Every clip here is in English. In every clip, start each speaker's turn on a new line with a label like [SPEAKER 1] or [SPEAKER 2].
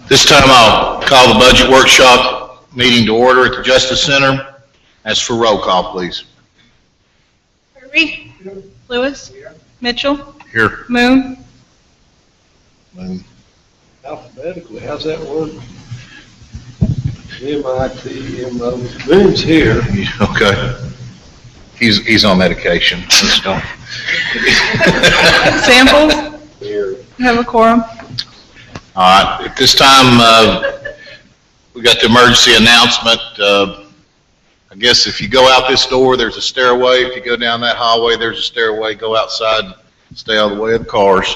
[SPEAKER 1] This time I'll call the budget workshop meeting to order at the Justice Center. As for roll call, please.
[SPEAKER 2] Kirby? Lewis? Mitchell?
[SPEAKER 1] Here.
[SPEAKER 2] Moon?
[SPEAKER 3] Alphabetically, how's that work? M-I-T-M-O. Moon's here.
[SPEAKER 1] Okay. He's on medication. Let's go.
[SPEAKER 2] Samples?
[SPEAKER 3] Here.
[SPEAKER 2] Have a quorum.
[SPEAKER 1] All right. At this time, we got the emergency announcement. I guess if you go out this door, there's a stairway. If you go down that hallway, there's a stairway. Go outside, stay out of the way of the cars.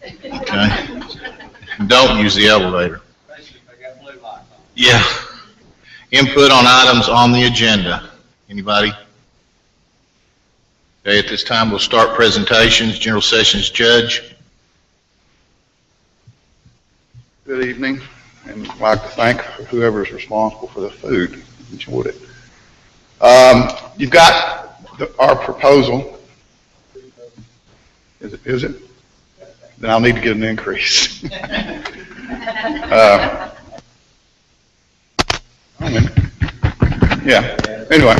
[SPEAKER 1] Okay? Don't use the elevator. Yeah. Input on items on the agenda. Anybody? Okay, at this time, we'll start presentations. General Sessions Judge.
[SPEAKER 4] Good evening, and I'd like to thank whoever is responsible for the food. Enjoyed it. You've got our proposal. Is it? Then I'll need to get an increase. Yeah. Anyway,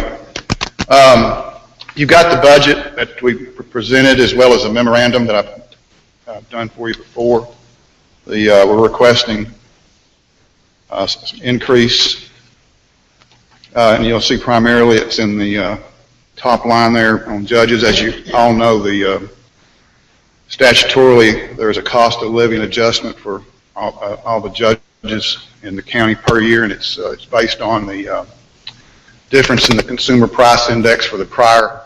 [SPEAKER 4] you've got the budget that we presented as well as a memorandum that I've done for you before. We're requesting some increase, and you'll see primarily it's in the top line there on judges. As you all know, statutorily there's a cost of living adjustment for all the judges in the county per year, and it's based on the difference in the consumer price index for the prior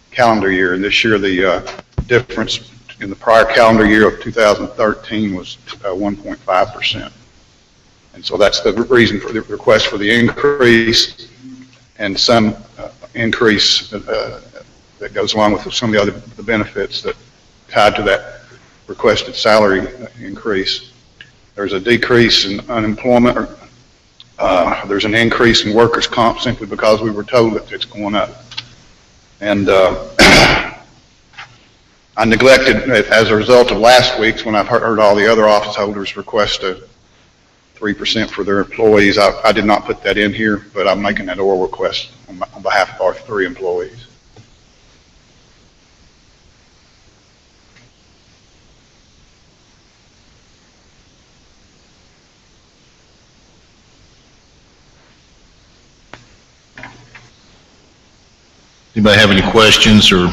[SPEAKER 4] calendar year. And this year the difference in the prior calendar year of 2013 was 1.5%. And so that's the reason for the request for the increase, and some increase that goes along with some of the benefits that tied to that requested salary increase. There's a decrease in unemployment. There's an increase in workers' comp simply because we were told that it's going up. And I neglected, as a result of last week's, when I've heard all the other office holders request a 3% for their employees, I did not put that in here, but I'm making that oral request on behalf of our 3 employees.
[SPEAKER 1] Anybody have any questions or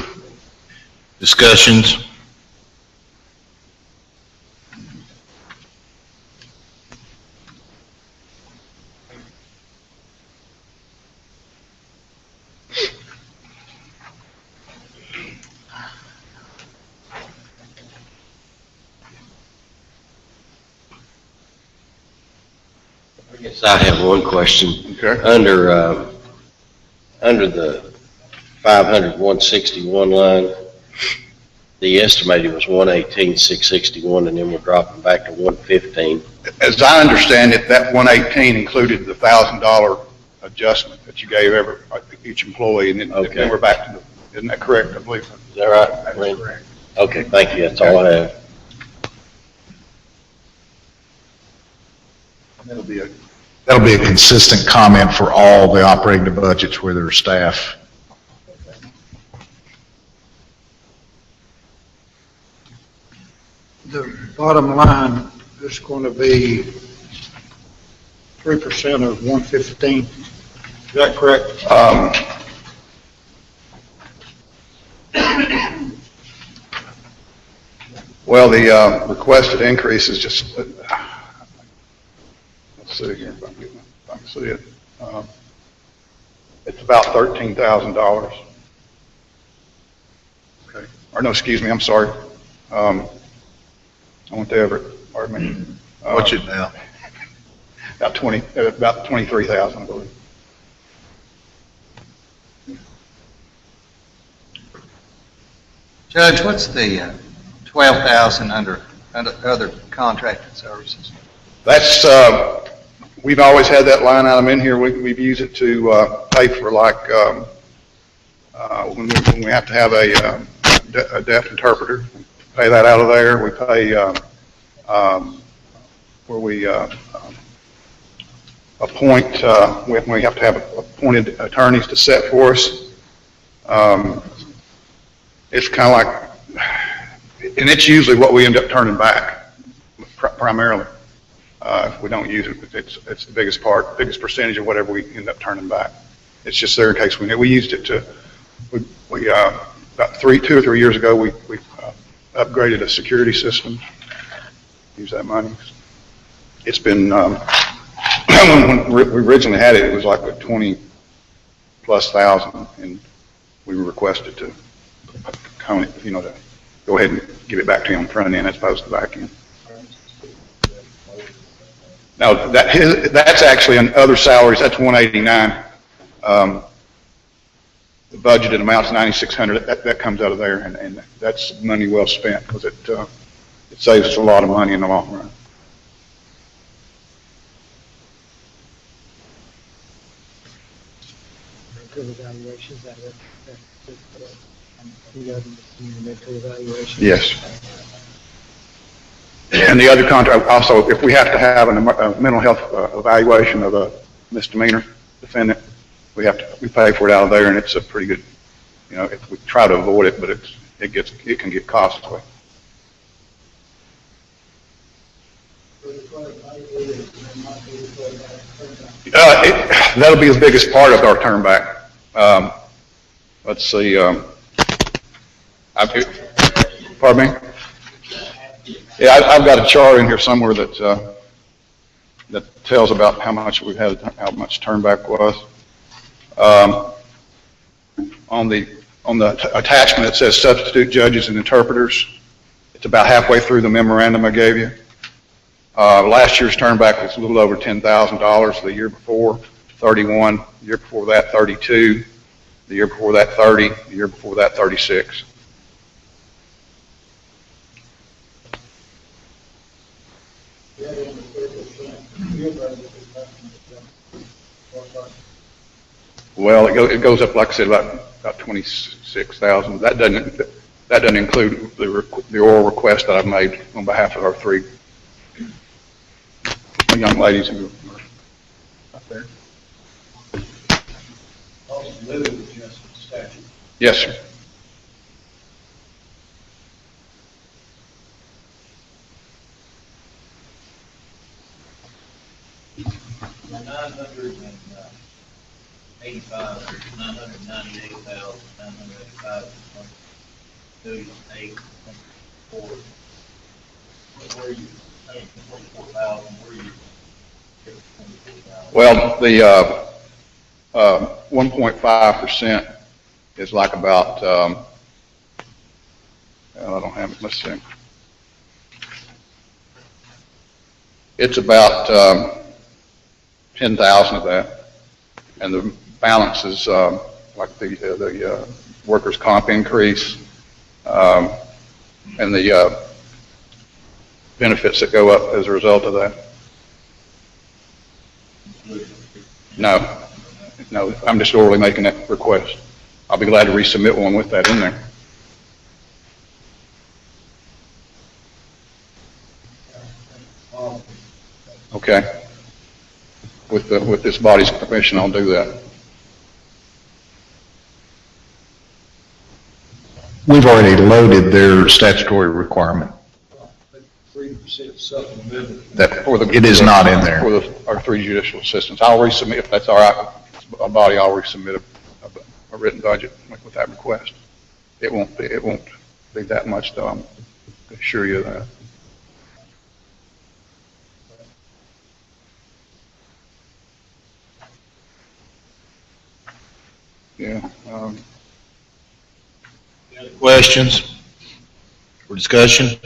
[SPEAKER 1] discussions?
[SPEAKER 5] I guess I have one question.
[SPEAKER 4] Okay.
[SPEAKER 5] Under the 161 line, the estimated was 118,661, and then we're dropping back to 115.
[SPEAKER 4] As I understand it, that 118 included the $1,000 adjustment that you gave each employee, and then, then we're back to the, isn't that correct? I believe.
[SPEAKER 5] Is that right?
[SPEAKER 4] That's correct.
[SPEAKER 5] Okay, thank you. That's all I have.
[SPEAKER 4] That'll
[SPEAKER 6] be a consistent comment for all the operating budgets where there are staff.
[SPEAKER 3] The bottom line is going to be 3% of 115. Is that correct?
[SPEAKER 4] Well, the requested increase is just, let's see here if I can see it. It's about $13,000. Okay. Or no, excuse me, I'm sorry. I went to Everett, pardon me.
[SPEAKER 1] What's it now?
[SPEAKER 4] About 23,000, I believe.
[SPEAKER 7] Judge, what's the 12,000 under other contracted services?
[SPEAKER 4] That's, we've always had that line item in here. We've used it to pay for, like, when we have to have a deaf interpreter. Pay that out of there. We pay where we appoint, we have to have appointed attorneys to set for us. It's kind of like, and it's usually what we end up turning back, primarily. If we don't use it, it's the biggest percentage of whatever we end up turning back. It's just there in case we need. We used it to, about 2 or 3 years ago, we upgraded a security system. Use that money. It's been, when we originally had it, it was like a 20,000+, and we requested to cone it, to go ahead and give it back to you on the front end as opposed to the back end. Now, that's actually on other salaries, that's 189. The budgeted amount's 9,600. That comes out of there, and that's money well spent because it saves us a lot of money in the long run.
[SPEAKER 3] Evaluations, evaluation.
[SPEAKER 4] Yes. And the other contract, also, if we have to have a mental health evaluation of a misdemeanor defendant, we pay for it out of there, and it's a pretty good, we try to avoid it, but it can get costly. That'll be the biggest part of our turn back. Let's see, pardon me? Yeah, I've got a chart in here somewhere that tells about how much we've had, how much turnback was. On the attachment, it says substitute judges and interpreters. It's about halfway through the memorandum I gave you. Last year's turnback was a little over $10,000. The year before, 31. The year before that, 32. The year before that, 30. The year before that, 36. Well, it goes up, like I said, about 26,000. That doesn't include the oral request that I've made on behalf of our 3 young ladies who are up there. Yes, sir. Well, the 1.5% is like about, I don't have it, let's see. It's about 10,000 of that, and the balance is like the workers' comp increase and the benefits that go up as a result of that. No, I'm just orally making that request. I'll be glad to resubmit one with that in there. Okay. With this body's permission, I'll do that.
[SPEAKER 6] We've already loaded their statutory requirement.
[SPEAKER 3] 3% supplemental.
[SPEAKER 6] It is not in there.
[SPEAKER 4] For our 3 judicial assistants. I'll resubmit, if that's all right, a body, I'll resubmit a written budget with that request. It won't be that much, though, I'm assure you of that. Yeah.
[SPEAKER 1] Any other questions or discussion?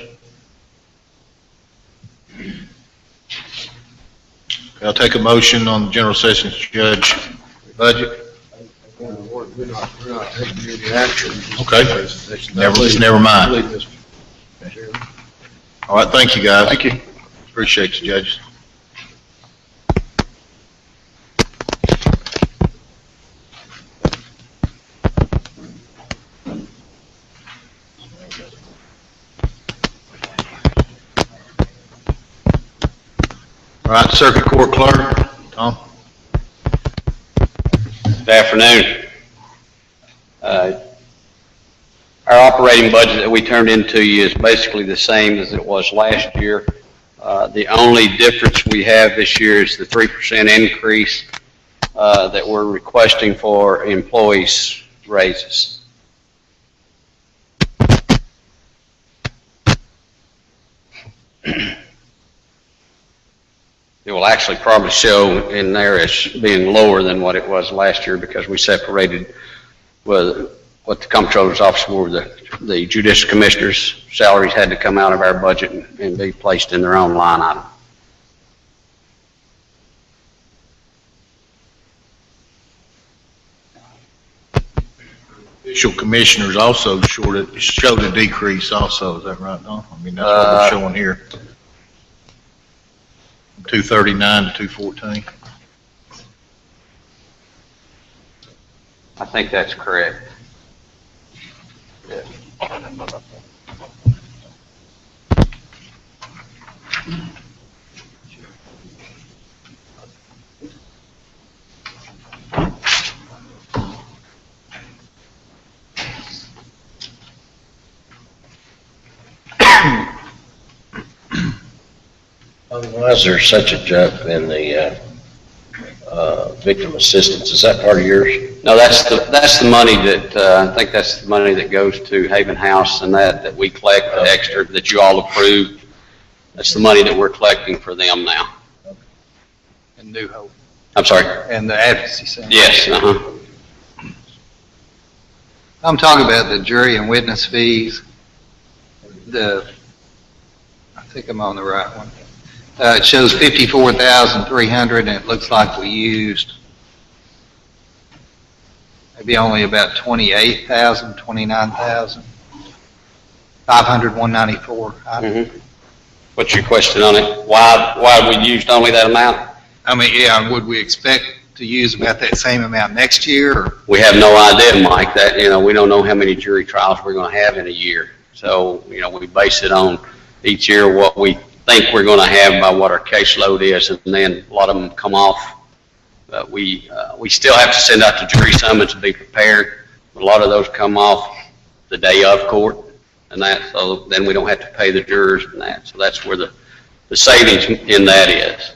[SPEAKER 1] I'll take a motion on the general sessions judge budget.
[SPEAKER 3] We're not taking any action.
[SPEAKER 1] Okay. Never mind. All right, thank you, guys.
[SPEAKER 4] Thank you.
[SPEAKER 1] Appreciate you, judges. All right, circuit court clerk, Tom.
[SPEAKER 8] afternoon. Our operating budget that we turned into you is basically the same as it was last year. The only difference we have this year is the 3% increase that we're requesting for employees' raises. It will actually probably show in there as being lower than what it was last year because we separated with what the comptroller's office were, the judicial commissioners' salaries had to come out of our budget and be placed in their own line item.
[SPEAKER 1] Judicial commissioners also showed a decrease also, is that right, Don? I mean, that's what we're showing here. 239 to 214.
[SPEAKER 8] I think that's correct. Yeah.
[SPEAKER 5] Why is there such a jump in the victim assistance? Is that part of yours?
[SPEAKER 8] No, that's the money that, I think that's the money that goes to Haven House and that we collect, the extra that you all approved. That's the money that we're collecting for them now.
[SPEAKER 7] And New Hope.
[SPEAKER 8] I'm sorry?
[SPEAKER 7] And the advocacy center.
[SPEAKER 8] Yes,
[SPEAKER 7] I'm talking about the jury and witness fees. I think I'm on the right one. It shows 54,300 and it looks like we used maybe only about 28,000, 29,000. 500, 194.
[SPEAKER 8] What's your question on it? Why we used only that amount?
[SPEAKER 7] I mean, yeah, would we expect to use about that same amount next year? Or?
[SPEAKER 8] We have no idea, Mike. That, we don't know how many jury trials we're going to have in a year. So, we base it on each year what we think we're going to have by what our caseload is, and then a lot of them come off. We still have to send out the jury summons to be prepared. A lot of those come off the day of court, and that, so then we don't have to pay the jurors and that. So that's where the savings in that is.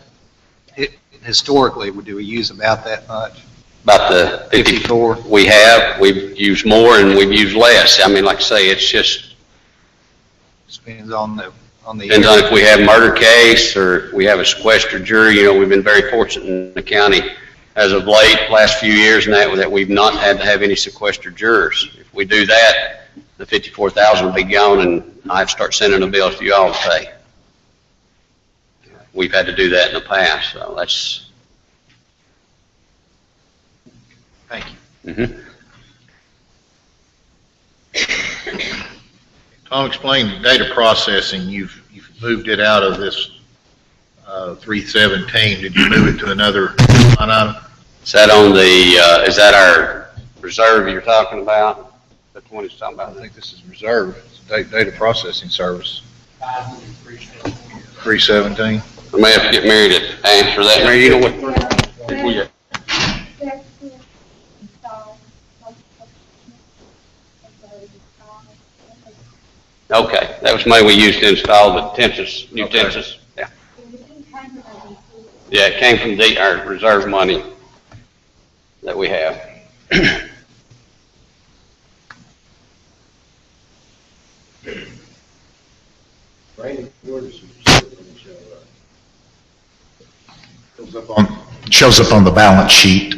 [SPEAKER 7] Historically, do we use about that much?
[SPEAKER 8] About the 54 we've used more and we've used less. I mean, like I say, it's just
[SPEAKER 7] depends on the
[SPEAKER 8] depends on if we have a murder case or if we have a sequestered jury. We've been very fortunate in the county as of late, last few years, and that we've not had to have any sequestered jurors. If we do that, the 54,000 will be gone, and I have to start sending the bills to you all to pay. We've had to do that in the past, so that's.
[SPEAKER 7] Thank you.
[SPEAKER 1] Tom, explain the data processing. You've moved it out of this 317. Did you move it to another line item?
[SPEAKER 8] Is that on the? Is that our reserve you're talking about? That's what he's talking about.
[SPEAKER 1] I think this is reserve. It's data processing service. 317.
[SPEAKER 8] I may have to get Mary to answer that. Mary, you know what? Okay, that was money we used to install the new tenses. Yeah. Yeah, it came from our reserve money that we have.
[SPEAKER 6] Shows up on the balance sheet.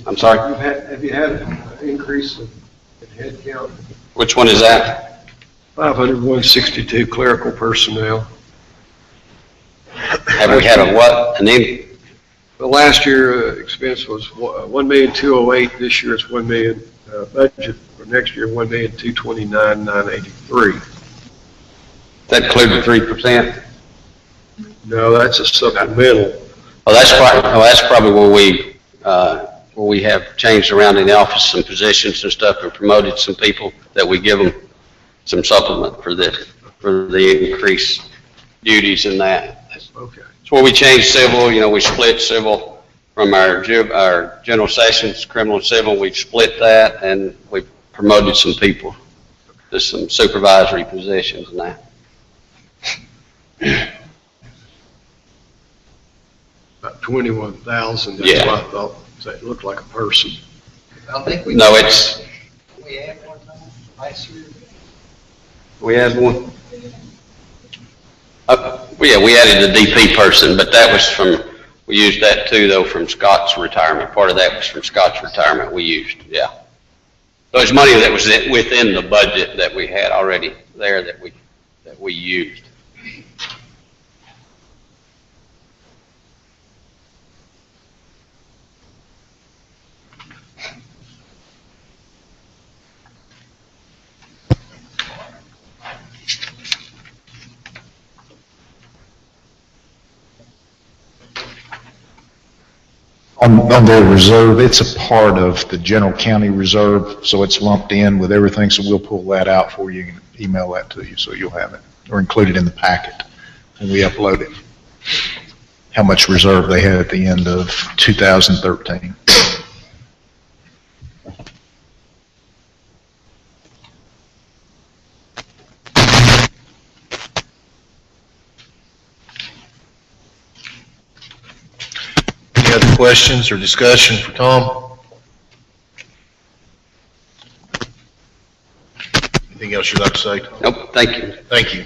[SPEAKER 8] I'm sorry?
[SPEAKER 9] Have you had an increase in head count?
[SPEAKER 8] Which one is that?
[SPEAKER 9] 562 clerical personnel.
[SPEAKER 8] Have we had a what?
[SPEAKER 9] The last year expense was 1,208,000. This year it's 1 million. Budget for next year, 1,229,983.
[SPEAKER 8] That include the 3%?
[SPEAKER 9] No, that's a supplemental.
[SPEAKER 8] Oh, that's probably where we have changed around in the office some positions and stuff and promoted some people that we give them some supplement for the increased duties and that.
[SPEAKER 9] Okay.
[SPEAKER 8] It's where we changed civil, we split civil from our general sessions, criminal and civil, we split that and we promoted some people to some supervisory positions and that.
[SPEAKER 9] About 21,000, that's
[SPEAKER 8] Yeah.
[SPEAKER 9] what I thought. So it looked like a person.
[SPEAKER 7] I think we.
[SPEAKER 8] No, it's,
[SPEAKER 7] We had one time last year.
[SPEAKER 8] we had one. We added a DP person, but that was we used that too though from Scott's retirement. Part of that was from Scott's retirement we used, yeah. So it's money that was within the budget that we had already there that we used.
[SPEAKER 6] On their reserve, it's a part of the general county reserve, so it's lumped in with everything, so we'll pull that out for you and email that to you, so you'll have it, or include it in the packet when we upload it. How much reserve they had at the end of 2013.
[SPEAKER 1] Any other questions or discussion for Tom? Anything else you'd like to say, Tom?
[SPEAKER 8] Nope, thank you.
[SPEAKER 1] Thank you.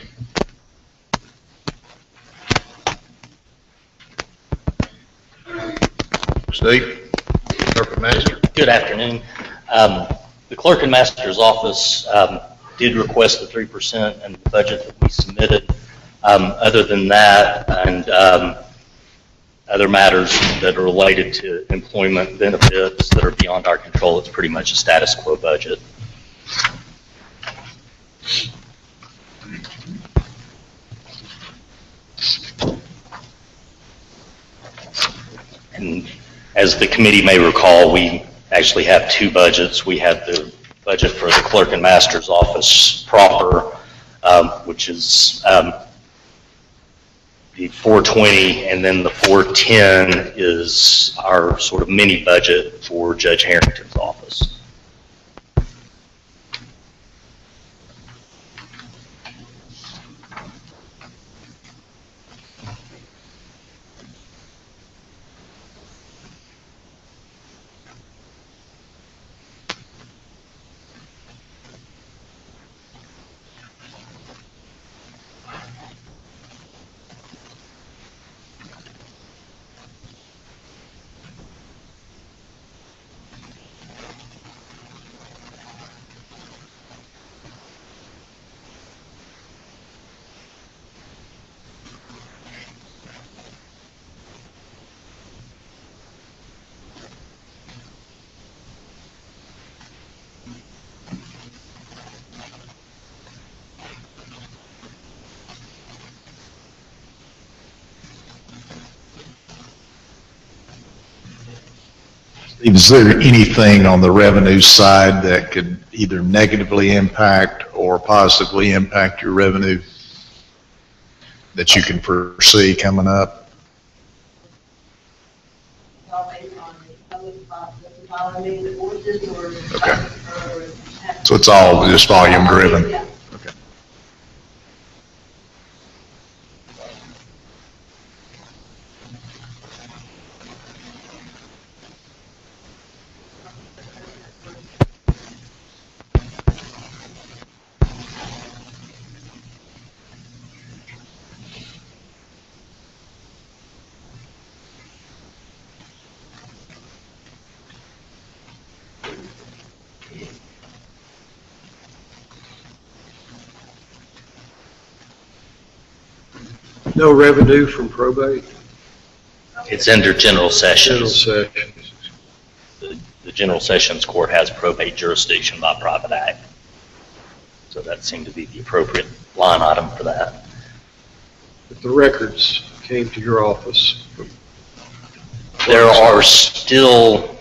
[SPEAKER 1] Steve, Clerk and Master.
[SPEAKER 10] Good afternoon. The Clerk and Master's office did request the 3% in the budget that we submitted. Other than that, and other matters that are related to employment benefits that are beyond our control, it's pretty much a status quo budget. And as the committee may recall, we actually have two budgets. We have the budget for the Clerk and Master's office proper, which is the 420, and then the 410 is our sort of mini budget for Judge Harrington's office.
[SPEAKER 6] Is there anything on the revenue side that could either negatively impact or positively impact your revenue that you can foresee coming up? Okay. So it's all just volume driven? Okay.
[SPEAKER 9] No revenue from probate?
[SPEAKER 10] It's under general
[SPEAKER 9] General
[SPEAKER 10] sessions.
[SPEAKER 9] sessions.
[SPEAKER 10] The General Sessions Court has probate jurisdiction by private act. So that seemed to be the appropriate line item for that.
[SPEAKER 9] If the records came to your office,
[SPEAKER 10] There are still,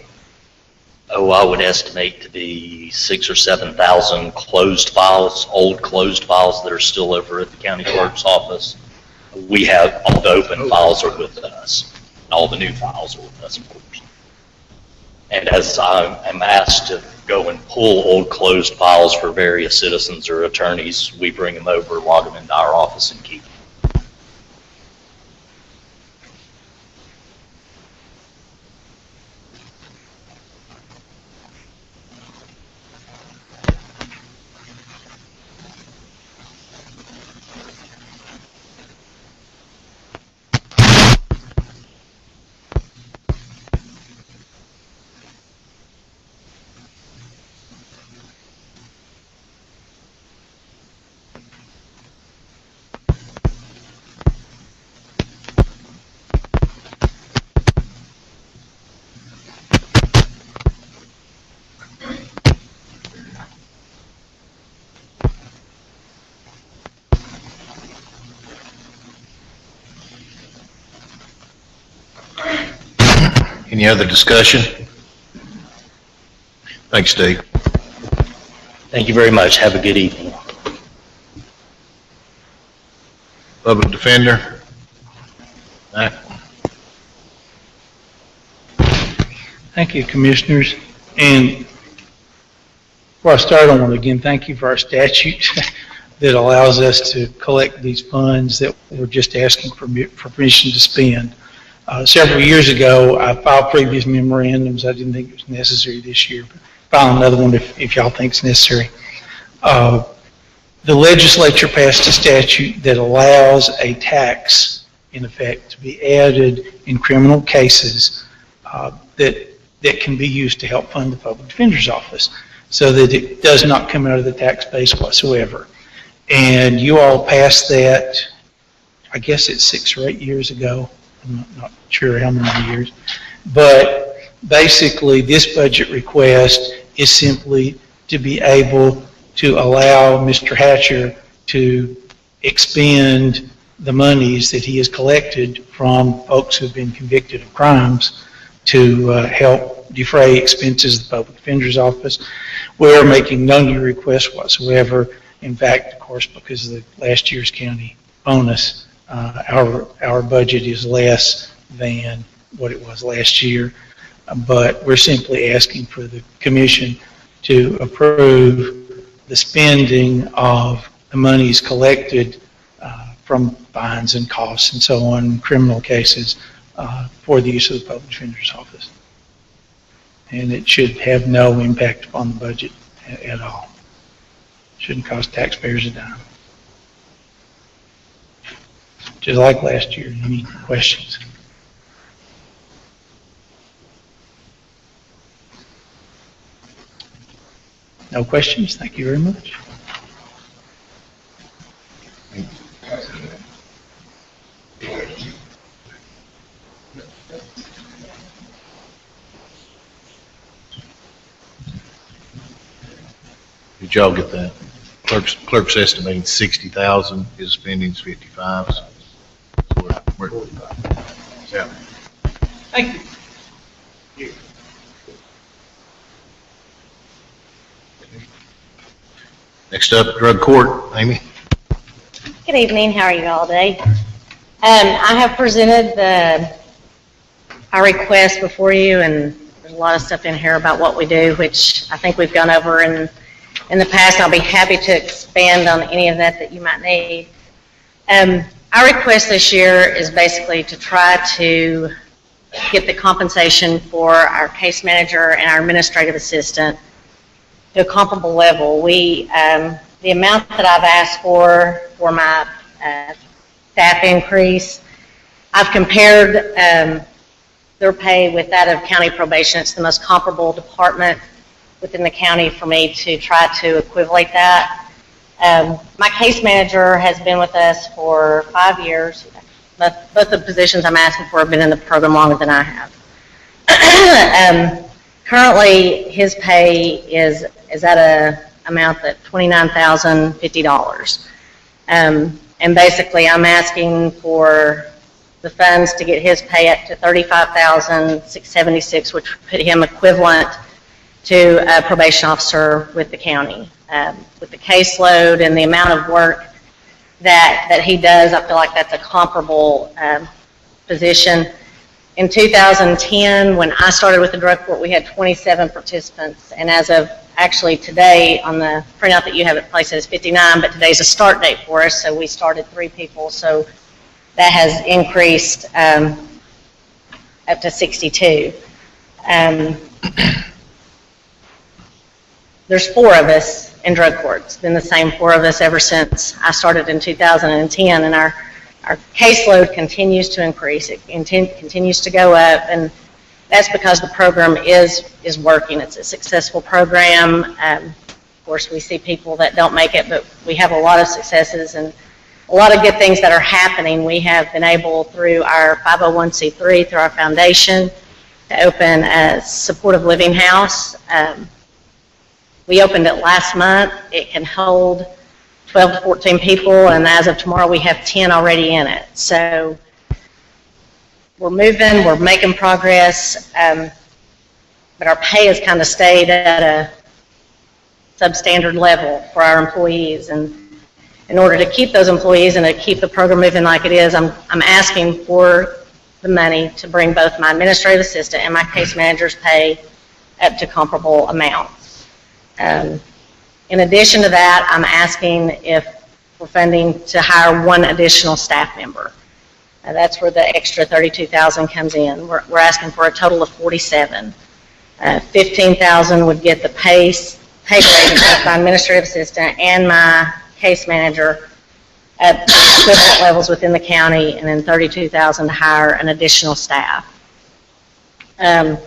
[SPEAKER 10] I would estimate to be 6,000 or 7,000 closed files, old closed files that are still over at the county clerk's office. We have, all the open files are with us. All the new files are with us, of course. And as I'm asked to go and pull old closed files for various citizens or attorneys, we bring them over, log them into our office, and keep them.
[SPEAKER 1] Any other discussion? Thanks, Steve.
[SPEAKER 10] Thank you very much. Have a good evening.
[SPEAKER 1] Public Defender? Matt?
[SPEAKER 3] Thank you, Commissioners. And before I start, I want to again thank you for our statute that allows us to collect these funds that we're just asking for permission to spend. Several years ago, I filed previous memorandums. I didn't think it was necessary this year, but file another one if y'all think it's necessary. The legislature passed a statute that allows a tax, in effect, to be added in criminal cases that can be used to help fund the public defender's office, so that it does not come out of the tax base whatsoever. And you all passed that, I guess it's 6 or 8 years ago. I'm not sure how many years. But basically, this budget request is simply to be able to allow Mr. Hatcher to expend the monies that he has collected from folks who have been convicted of crimes to help defray expenses of the public defender's office. We're making no new requests whatsoever. In fact, of course, because of the last year's county bonus, our budget is less than what it was last year. But we're simply asking for the commission to approve the spending of the monies collected from fines and costs and so on in criminal cases for the use of the public defender's office. And it should have no impact upon the budget at all. Shouldn't cost taxpayers a dime. Just like last year. Any questions? No questions? Thank you very much.
[SPEAKER 1] Did y'all get that? Clerk's estimating 60,000, his spending's 55. So yeah.
[SPEAKER 3] Thank you.
[SPEAKER 1] Next up, drug court, Amy.
[SPEAKER 11] Good evening. How are you all today? I have presented our request before you, and there's a lot of stuff in here about what we do, which I think we've gone over in the past. I'll be happy to expand on any of that you might need. Our request this year is basically to try to get the compensation for our case manager and our administrative assistant to a comparable level. The amount that I've asked for my staff increase, I've compared their pay with that of county probation. It's the most comparable department within the county for me to try to equivalent that. My case manager has been with us for 5 years. Both the positions I'm asking for have been in the program longer than I have. Currently, his pay is at a amount that $29,050. And basically, I'm asking for the funds to get his pay up to $35,676, which would put him equivalent to a probation officer with the county. With the caseload and the amount of work that he does, I feel like that's a comparable position. In 2010, when I started with the drug court, we had 27 participants, and as of actually today, on the printout that you have at place, it says 59, but today's a start date for us, so we started 3 people, so that has increased up to 62. There's 4 of us in drug court. It's been the same 4 of us ever since I started in 2010, and our caseload continues to increase. It continues to go up, and that's because the program is working. It's a successful program. Of course, we see people that don't make it, but we have a lot of successes and a lot of good things that are happening. We have been able, through our 501c3, through our foundation, to open a supportive living house. We opened it last month. It can hold 12 to 14 people, and as of tomorrow, we have 10 already in it. So we're moving, we're making progress, but our pay has kind of stayed at a substandard level for our employees. And in order to keep those employees and to keep the program moving like it is, I'm asking for the money to bring both my administrative assistant and my case manager's pay up to comparable amounts. In addition to that, I'm asking for funding to hire 1 additional staff member. That's where the extra $32,000 comes in. We're asking for a total of 47. $15,000 would get the pay grade of my administrative assistant and my case manager at equivalent levels within the county, and then $32,000 to hire an additional staff. The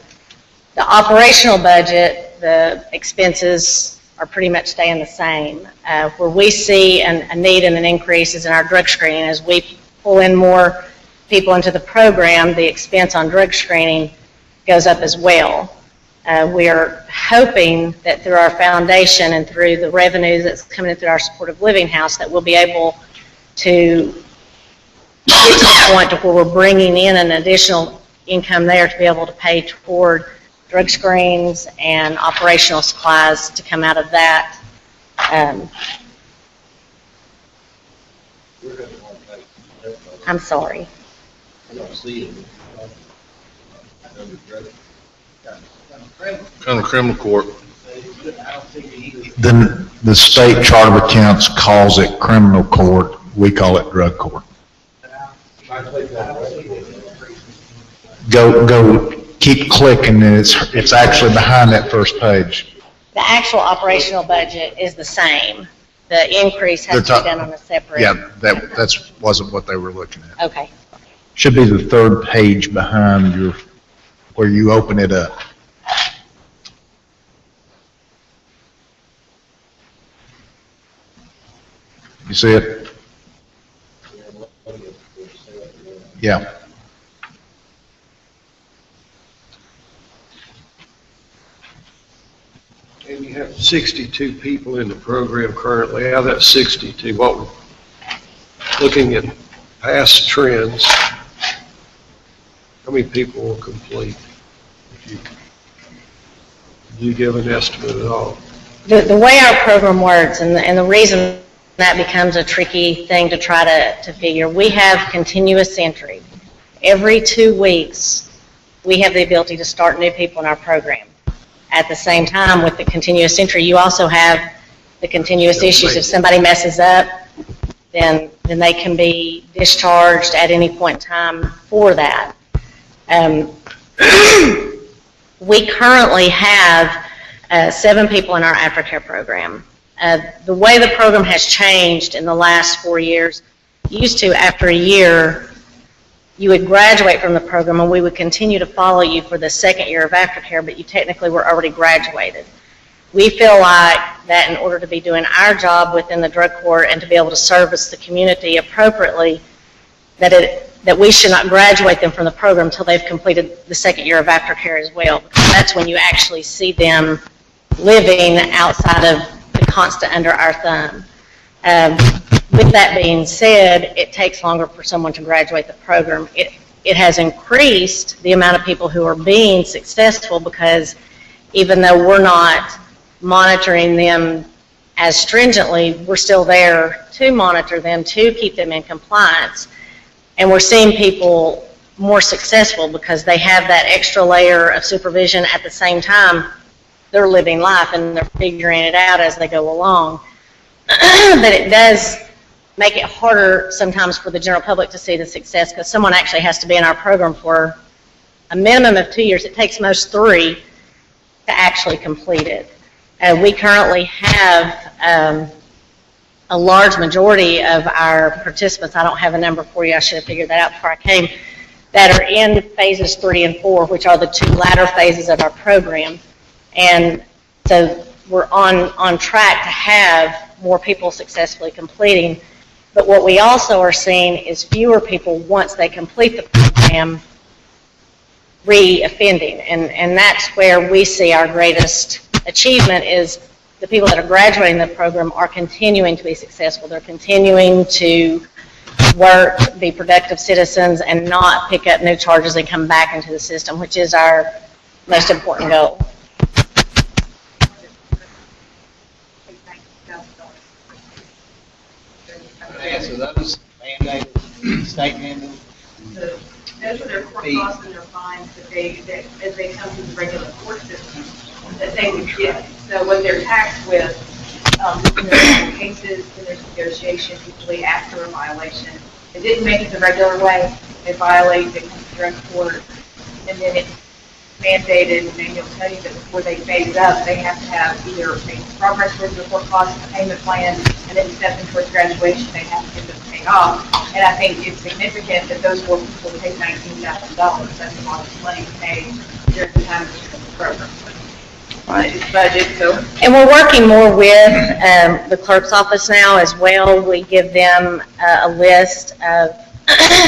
[SPEAKER 11] operational budget, the expenses are pretty much staying the same. Where we see a need and an increase is in our drug screening. As we pull in more people into the program, the expense on drug screening goes up as well. We are hoping that through our foundation and through the revenue that's coming in through our supportive living house, that we'll be able to get to the point to where we're bringing in an additional income there to be able to pay toward drug screens and operational supplies to come out of that. I'm sorry.
[SPEAKER 1] Come to criminal court.
[SPEAKER 6] Then the state charter of accounts calls it criminal court. We call it drug court. Go, keep clicking, and it's actually behind that first page.
[SPEAKER 11] The actual operational budget is the same. The increase has to be done on a separate.
[SPEAKER 6] Yeah, that's wasn't what they were looking at.
[SPEAKER 11] Okay.
[SPEAKER 6] Should be the 3rd page behind where you open it up. You see it? Yeah.
[SPEAKER 9] And you have 62 people in the program currently. Out of that 62, looking at past trends, how many people will complete? Did you give an estimate at all?
[SPEAKER 11] The way our program works, and the reason that becomes a tricky thing to try to figure, we have continuous entry. Every 2 weeks, we have the ability to start new people in our program. At the same time, with the continuous entry, you also have the continuous issues. If somebody messes up, then they can be discharged at any point in time for that. We currently have 7 people in our aftercare program. The way the program has changed in the last 4 years, used to, after a year, you would graduate from the program and we would continue to follow you for the 2nd year of aftercare, but you technically were already graduated. We feel like that in order to be doing our job within the drug court and to be able to service the community appropriately, that we should not graduate them from the program until they've completed the second year of aftercare as well, because that's when you actually see them living outside of the constant under our thumb. With that being said, it takes longer for someone to graduate the program. It has increased the amount of people who are being successful, because even though we're not monitoring them as stringently, we're still there to monitor them, to keep them in compliance. And we're seeing people more successful because they have that extra layer of supervision. At the same time, they're living life and they're figuring it out as they go along. But it does make it harder sometimes for the general public to see the success, because someone actually has to be in our program for a minimum of 2 years. It takes most 3 to actually complete it. We currently have a large majority of our participants, I don't have a number for you, I should have figured that out before I came, that are in phases 3 and 4, which are the 2 latter phases of our program. And so we're on track to have more people successfully completing. But what we also are seeing is fewer people, once they complete the program, re-offending. And that's where we see our greatest achievement, is the people that are graduating the program are continuing to be successful. They're continuing to work, be productive citizens, and not pick up new charges and come back into the system, which is our most important goal.
[SPEAKER 7] So those mandated, state mandated?
[SPEAKER 2] Those are their court costs and their fines that as they come to the regular court system, that they would get. So what they're taxed with, in their cases, in their negotiations, usually after a violation, they didn't make it the regular way, they violate, they come to drug court, and then it's mandated, and then they'll tell you that before they phase it up, they have to have either a progress towards the court cost payment plan, and then stepping towards graduation, they have to get them paid off. And I think it's significant that those 4 people pay $19,000. That's a lot of money to pay during the time of the program. It's budget, so. And we're working more with the clerk's office now as well. We give them a list of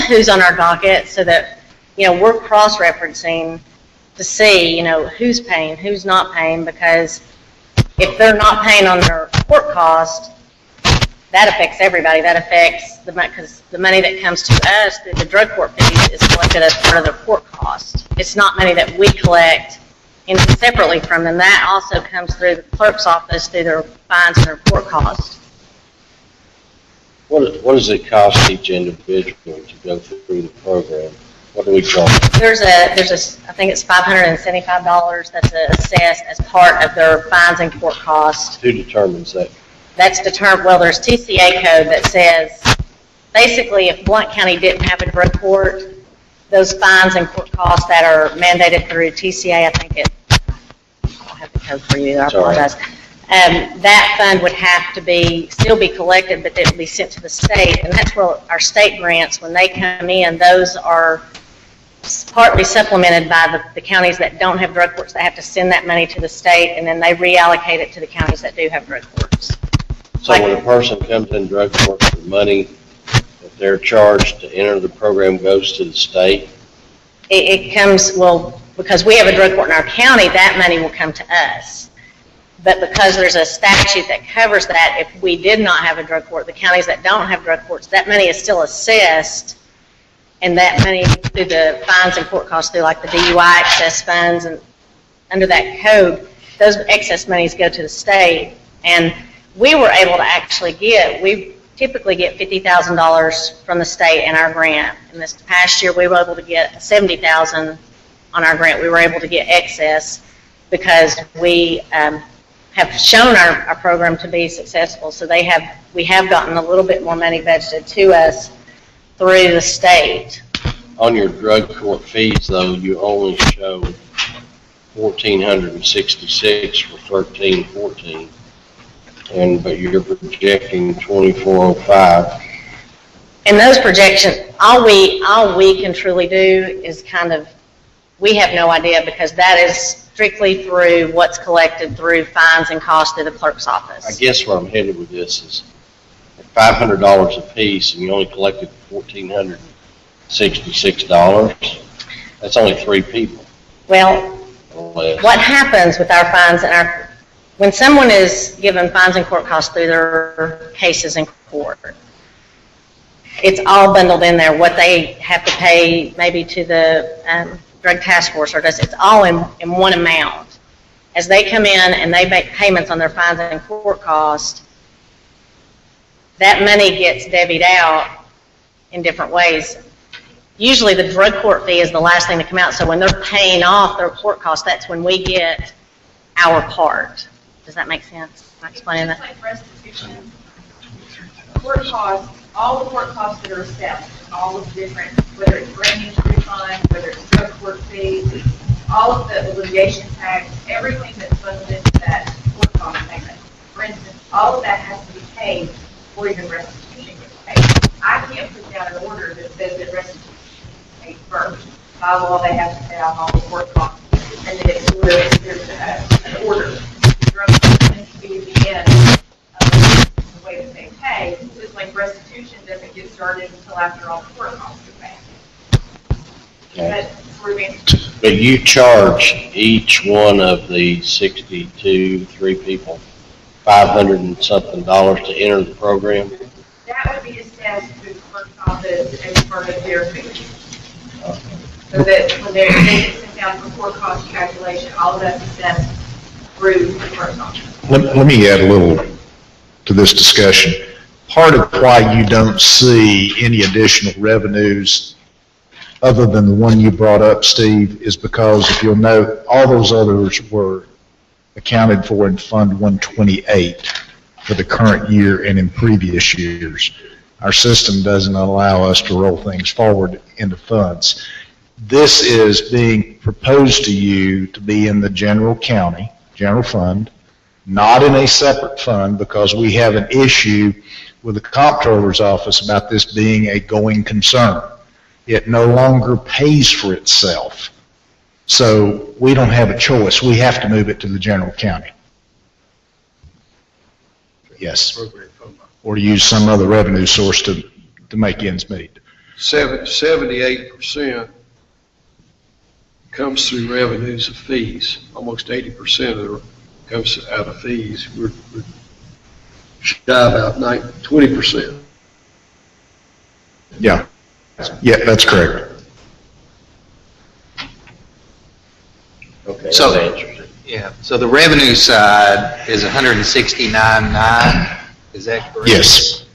[SPEAKER 2] who's on our docket, so that, we're cross-referencing to see, who's paying, who's not paying, because if they're not paying on their court cost, that affects everybody. That affects because the money that comes to us through the drug court fees is collected as part of their court cost. It's not money that we collect separately from them. That also comes through the clerk's office through their fines and their court costs.
[SPEAKER 5] What does it cost each individual to go through the program? What do we charge?
[SPEAKER 11] There's I think it's $575 that's assessed as part of their fines and court costs.
[SPEAKER 5] Who determines that?
[SPEAKER 11] That's determined, well, there's TCA code that says, basically, if Blount County didn't have a drug court, those fines and court costs that are mandated through TCA, I think I don't have the code for you, I apologize. That fund would have to still be collected, but it would be sent to the state, and that's where our state grants, when they come in, those are partly supplemented by the counties that don't have drug courts that have to send that money to the state, and then they reallocate it to the counties that do have drug courts.
[SPEAKER 5] So when a person comes in drug court, the money that they're charged to enter the program goes to the state?
[SPEAKER 11] It comes, well, because we have a drug court in our county, that money will come to us. But because there's a statute that covers that, if we did not have a drug court, the counties that don't have drug courts, that money is still assessed, and that money through the fines and court costs through like the DUI excess funds, and under that code, those excess monies go to the state. And we were able to actually we typically get $50,000 from the state in our grant. And this past year, we were able to get $70,000 on our grant. We were able to get excess because we have shown our program to be successful. So we have gotten a little bit more money budgeted to us through the state.
[SPEAKER 5] On your drug court fees, though, you only show $1,466 for 13-14. But you're projecting 2405.
[SPEAKER 11] And those projections, all we can truly do is we have no idea, because that is strictly through what's collected through fines and costs through the clerk's office.
[SPEAKER 5] I guess where I'm headed with this is $500 a piece, and you only collected $1,400 $66. That's only 3 people.
[SPEAKER 11] Well,
[SPEAKER 5] Less.
[SPEAKER 11] what happens with our fines and when someone is given fines and court costs through their cases in court, it's all bundled in there, what they have to pay maybe to the drug task force, it's all in one amount. As they come in and they make payments on their fines and court costs, that money gets divvied out in different ways. Usually the drug court fee is the last thing to come out, so when they're paying off their court costs, that's when we get our part. Does that make sense? Am I explaining that?
[SPEAKER 2] Like restitution, court costs, all the court costs that are assessed, all of the different, whether it's drainage refund, whether it's drug court fees, all of the litigation tax, everything that's bundled into that court cost payment. For instance, all of that has to be paid before even restitution gets paid. I can't put down an order that says that restitution is paid first. By law, they have to pay off all the court costs, and then there's an order. Drug payments to be at the end of the way that they pay, just like restitution doesn't get started until after all the court costs are paid. That's sort of answers.
[SPEAKER 5] But you charge each one of the 62, 3 people, $500 and something to enter the program?
[SPEAKER 2] That would be assessed through the clerk's office as part of their fee. So that when they get sent down for court cost calculation, all of that's assessed through the clerk's office.
[SPEAKER 6] Let me add a little to this discussion. Part of why you don't see any additional revenues other than the one you brought up, Steve, is because if you'll note, all those others were accounted for in Fund 128 for the current year and in previous years. Our system doesn't allow us to roll things forward into funds. This is being proposed to you to be in the general fund, not in a separate fund, because we have an issue with the comptroller's office about this being a going concern. It no longer pays for itself. So we don't have a choice. We have to move it to the general county. Yes. Or to use some other revenue source to make ends meet.
[SPEAKER 9] 78% comes through revenues of fees. Almost 80% of it comes out of fees. We're shy about 20%.
[SPEAKER 6] Yeah. Yeah, that's correct.
[SPEAKER 5] Okay,
[SPEAKER 7] So-
[SPEAKER 5] that answers it.
[SPEAKER 7] Yeah, so the revenue side is 169.9, is that correct?
[SPEAKER 6] Yes.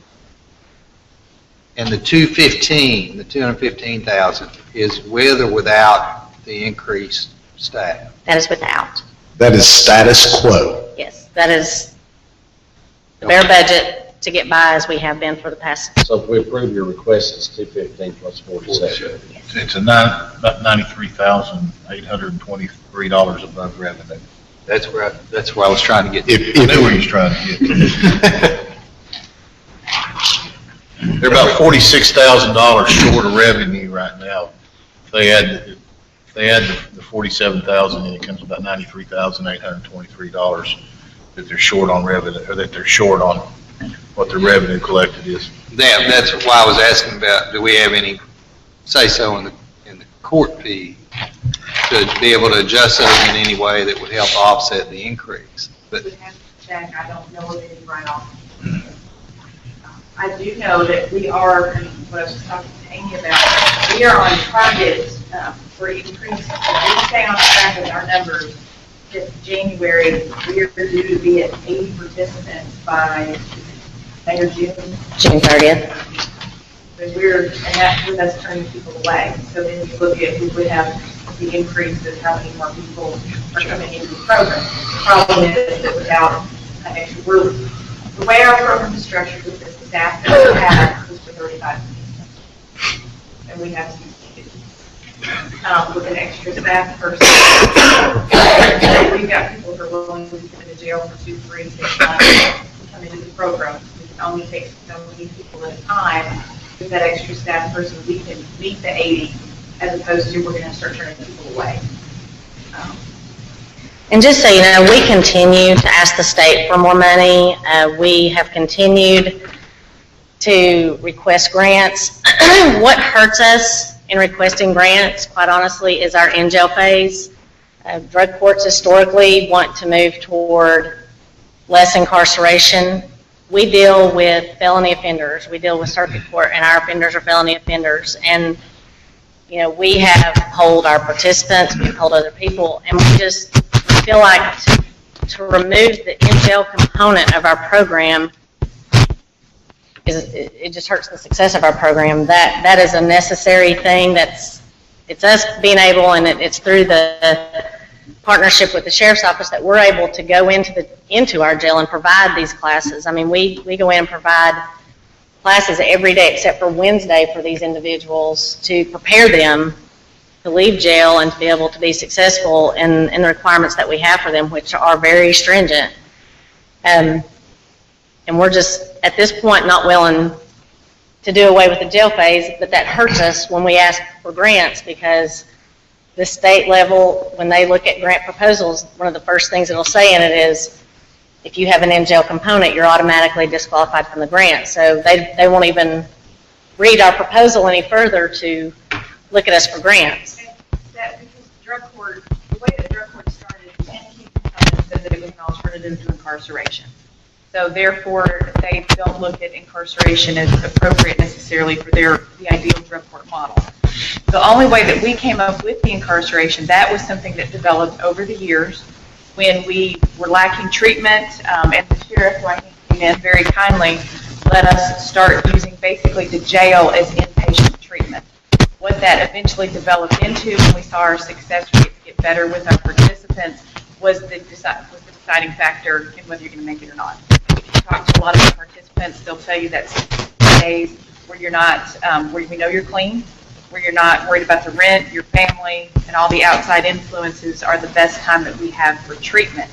[SPEAKER 7] And the 215,000 is with or without the increased staff?
[SPEAKER 11] That is without.
[SPEAKER 6] That is status quo.
[SPEAKER 11] Yes, that is the bare budget to get by as we have been for the past.
[SPEAKER 5] So if we approve your request, it's 215 plus 47.
[SPEAKER 12] It's about $93,823 above revenue.
[SPEAKER 7] That's where I was trying to get to.
[SPEAKER 12] I knew where he was trying to get. They're about $46,000 short of revenue right now. If they add the $47,000, and it comes about $93,823 that they're short on revenue, or that they're short on what the revenue collected is.
[SPEAKER 7] That's why I was asking about, do we have any say-so in the court fee to be able to adjust those in any way that would help offset the increase? But
[SPEAKER 2] We have to check, I don't know of any right off. I do know that we are, and what I was talking to Amy about, we are on target for increase. If we stay on track with our numbers, this January, we are due to be at 80 participants by May or June.
[SPEAKER 11] June 30th.
[SPEAKER 2] And that's with us turning people away. So then you look at, we would have the increase of how many more people are coming into the program. The problem is that without an extra group, the way our program is structured with the staff that we have is for 35 people. And we have to with an extra staff person. We've got people who are willing to come into jail for 2, 3, 6 months to come into the program. We can only take so many people at a time. With that extra staff person, we can meet the 80 as opposed to we're going to start turning people away.
[SPEAKER 11] And just so you know, we continue to ask the state for more money. We have continued to request grants. what hurts us in requesting grants, quite honestly, is our in-jail phase. Drug courts historically want to move toward less incarceration. We deal with felony offenders. We deal with circuit court, and our offenders are felony offenders. And, you know, we have polled our participants, we've polled other people, and we just feel like to remove the in-jail component of our program, it just hurts the success of our program. That is a necessary thing. It's us being able, and it's through the partnership with the sheriff's office that we're able to go into our jail and provide these classes. I mean, we go in and provide classes every day except for Wednesday for these individuals to prepare them to leave jail and to be able to be successful in the requirements that we have for them, which are very stringent. And we're just, at this point, not willing to do away with the jail phase, but that hurts us when we ask for grants, because the state level, when they look at grant proposals, one of the first things it'll say in it is, if you have an in-jail component, you're automatically disqualified from the grant. So they won't even read our proposal any further to look at us for grants.
[SPEAKER 2] That because drug court, the way that drug court started, key component said that it was an alternative to incarceration. So therefore, they don't look at incarceration as appropriate necessarily for the ideal drug court model. The only way that we came up with the incarceration, that was something that developed over the years when we were lacking treatment, and the sheriff, who I think came in very kindly, let us start using basically the jail as inpatient treatment. What that eventually developed into, when we saw our success rates get better with our participants, was the deciding factor in whether you're going to make it or not. If you talk to a lot of the participants, they'll tell you that 60 days where you're not, where we know you're clean, where you're not worried about the rent, your family, and all the outside influences are the best time that we have for treatment.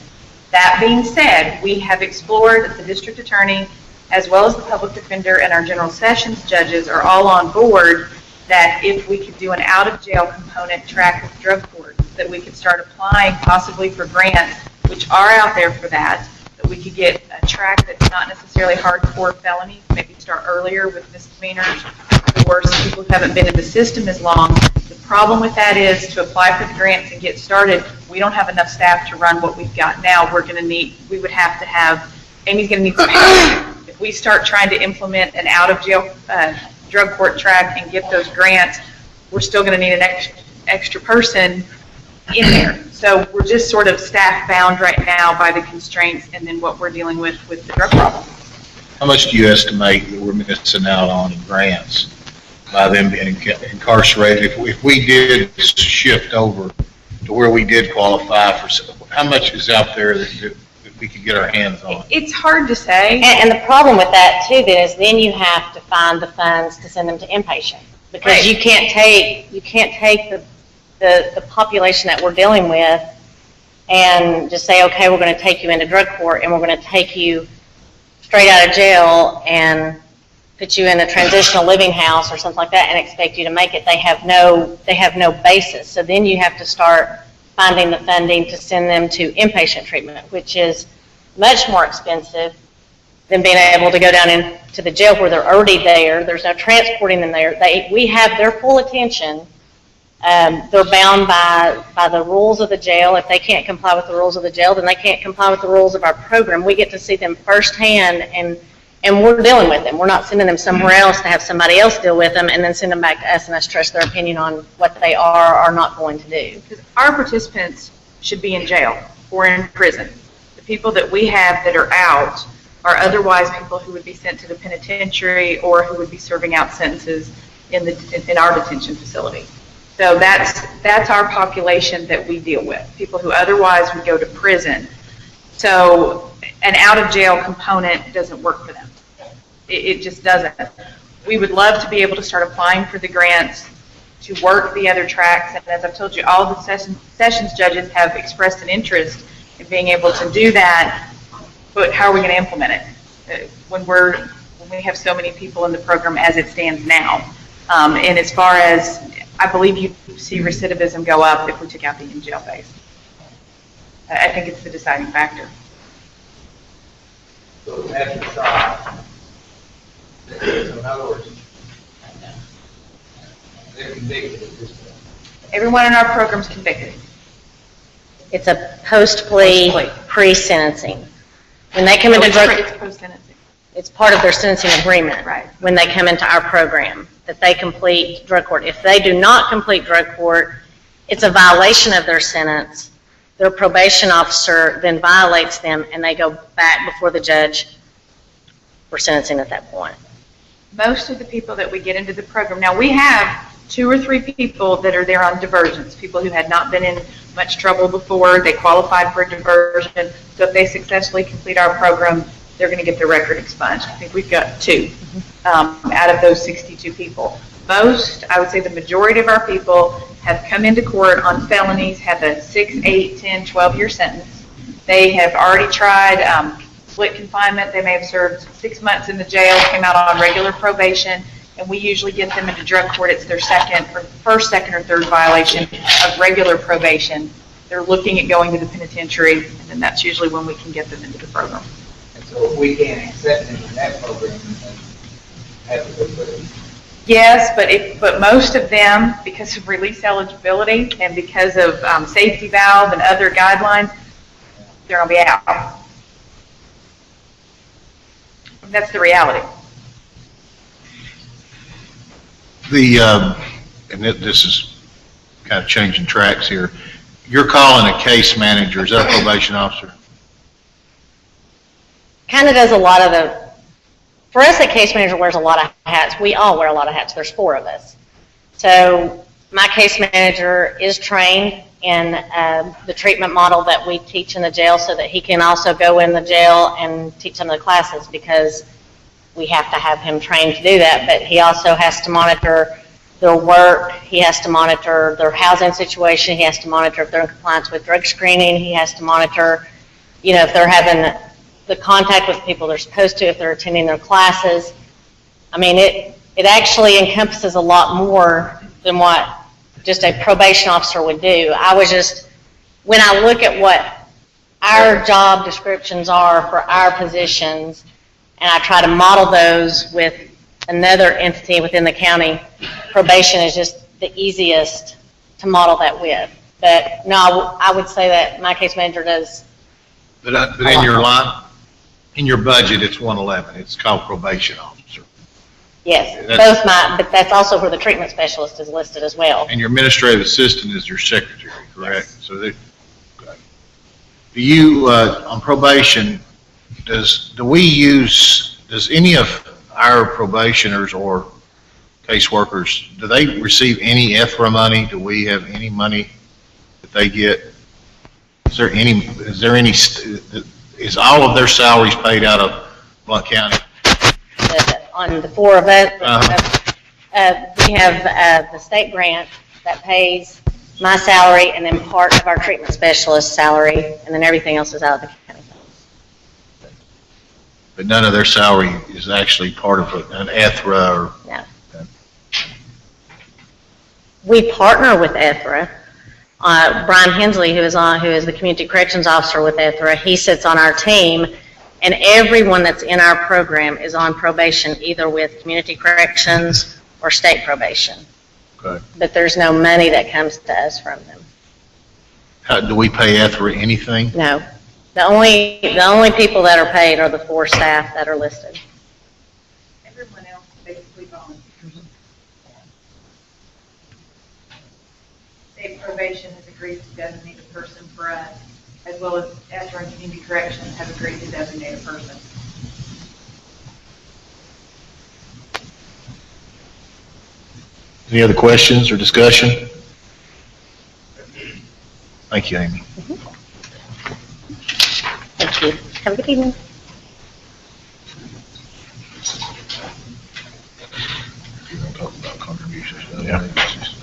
[SPEAKER 2] That being said, we have explored, the district attorney, as well as the public defender and our general sessions judges are all on board that if we could do an out-of-jail component track with drug court, that we could start applying possibly for grants, which are out there for that we could get a track that's not necessarily hardcore felonies, maybe start earlier with misdemeanors, or some people who haven't been in the system as long. The problem with that is to apply for the grants and get started, we don't have enough staff to run what we've got now. We would have to have, Amy's going to need some help. If we start trying to implement an out-of-jail drug court track and get those grants, we're still going to need an extra person in there. So we're just sort of staff bound right now by the constraints and then what we're dealing with the drug problem.
[SPEAKER 12] How much do you estimate that we're missing out on in grants by them being incarcerated? If we did shift over to where we did qualify for, how much is out there that we could get our hands on?
[SPEAKER 2] It's hard to say.
[SPEAKER 11] And the problem with that too then is then you have to find the funds to send them to inpatient, because
[SPEAKER 2] Right.
[SPEAKER 11] you can't take the population that we're dealing with and just say, okay, we're going to take you into drug court and we're going to take you straight out of jail and put you in a transitional living house or something like that and expect you to make it. They have no basis. So then you have to start finding the funding to send them to inpatient treatment, which is much more expensive than being able to go down into the jail where they're already there. There's no transporting them there. We have their full attention. They're bound by the rules of the jail. If they can't comply with the rules of the jail, then they can't comply with the rules of our program. We get to see them firsthand, and we're dealing with them. We're not sending them somewhere else to have somebody else deal with them and then send them back to us and us trust their opinion on what they are or not going to do.
[SPEAKER 2] Because our participants should be in jail or in prison. The people that we have that are out are otherwise people who would be sent to the penitentiary or who would be serving out sentences in our detention facility. So that's our population that we deal with, people who otherwise would go to prison. So an out-of-jail component doesn't work for them. It just doesn't. We would love to be able to start applying for the grants to work the other tracks. And as I've told you, all the sessions judges have expressed an interest in being able to do that, but how are we going to implement it when we have so many people in the program as it stands now? And as far as, I believe you see recidivism go up if we took out the in-jail phase. I think it's the deciding factor.
[SPEAKER 13] So that's the side. So in other words,
[SPEAKER 7] They're convicted at this point.
[SPEAKER 2] Everyone in our program's convicted.
[SPEAKER 11] It's a post-plea,
[SPEAKER 2] Post-plea.
[SPEAKER 11] pre-sentencing. When they come into drug,
[SPEAKER 2] It's post-sentencing.
[SPEAKER 11] it's part of their sentencing agreement.
[SPEAKER 2] Right.
[SPEAKER 11] When they come into our program, that they complete drug court. If they do not complete drug court, it's a violation of their sentence. Their probation officer then violates them, and they go back before the judge for sentencing at that point.
[SPEAKER 2] Most of the people that we get into the program, now we have 2 or 3 people that are there on diversions, people who had not been in much trouble before, they qualified for diversion, so if they successfully complete our program, they're going to get their record expunged. I think we've got 2 out of those 62 people. Most, I would say the majority of our people have come into court on felonies, have a 6, 8, 10, 12-year sentence. They have already tried split confinement. They may have served 6 months in the jail, came out on regular probation, and we usually get them into drug court. It's their first, second, or third violation of regular probation. They're looking at going to the penitentiary, and then that's usually when we can get them into the program.
[SPEAKER 7] And so if we can't accept them in that program, then have to go through.
[SPEAKER 2] Yes, but most of them, because of release eligibility and because of safety valve and other guidelines, they're going to be out. That's the reality.
[SPEAKER 12] And this is kind of changing tracks here. You're calling a case manager, is that a probation officer?
[SPEAKER 11] Kind of does a lot of for us, a case manager wears a lot of hats. We all wear a lot of hats. There's 4 of us. So my case manager is trained in the treatment model that we teach in the jail so that he can also go in the jail and teach some of the classes, because we have to have him trained to do that. But he also has to monitor their work. He has to monitor their housing situation. He has to monitor if they're in compliance with drug screening. He has to monitor, if they're having the contact with people they're supposed to, if they're attending their classes. I mean, it actually encompasses a lot more than what just a probation officer would do. When I look at what our job descriptions are for our positions, and I try to model those with another entity within the county, probation is just the easiest to model that with. But no, I would say that my case manager does.
[SPEAKER 12] But in your line, in your budget, it's 111. It's called probation officer.
[SPEAKER 11] Yes,
[SPEAKER 12] That's-
[SPEAKER 11] but that's also where the treatment specialist is listed as well.
[SPEAKER 12] And your administrative assistant is your secretary, correct?
[SPEAKER 11] Yes.
[SPEAKER 12] So do you, on probation, does any of our probationers or caseworkers, do they receive any EFRA money? Do we have any money that they get? Is all of their salaries paid out of Blount County?
[SPEAKER 11] On the 4 of us,
[SPEAKER 12] Uh-huh.
[SPEAKER 11] we have the state grant that pays my salary, and then part of our treatment specialist salary, and then everything else is out of the county.
[SPEAKER 12] But none of their salary is actually part of an EFRA or?
[SPEAKER 11] No. We partner with EFRA. Brian Hensley, who is the community corrections officer with EFRA, he sits on our team, and everyone that's in our program is on probation, either with community corrections or state probation.
[SPEAKER 12] Okay.
[SPEAKER 11] But there's no money that comes to us from them.
[SPEAKER 12] Do we pay EFRA anything?
[SPEAKER 11] No. The only people that are paid are the 4 staff that are listed.
[SPEAKER 2] Everyone else basically volunteers. State probation has agreed to designate a person for us, as well as EFRA and community corrections have agreed to designate a person.
[SPEAKER 12] Any other questions or discussion? Thank you, Amy.
[SPEAKER 11] Thank you. Have a good evening.
[SPEAKER 12] Talk about contributions to other agencies.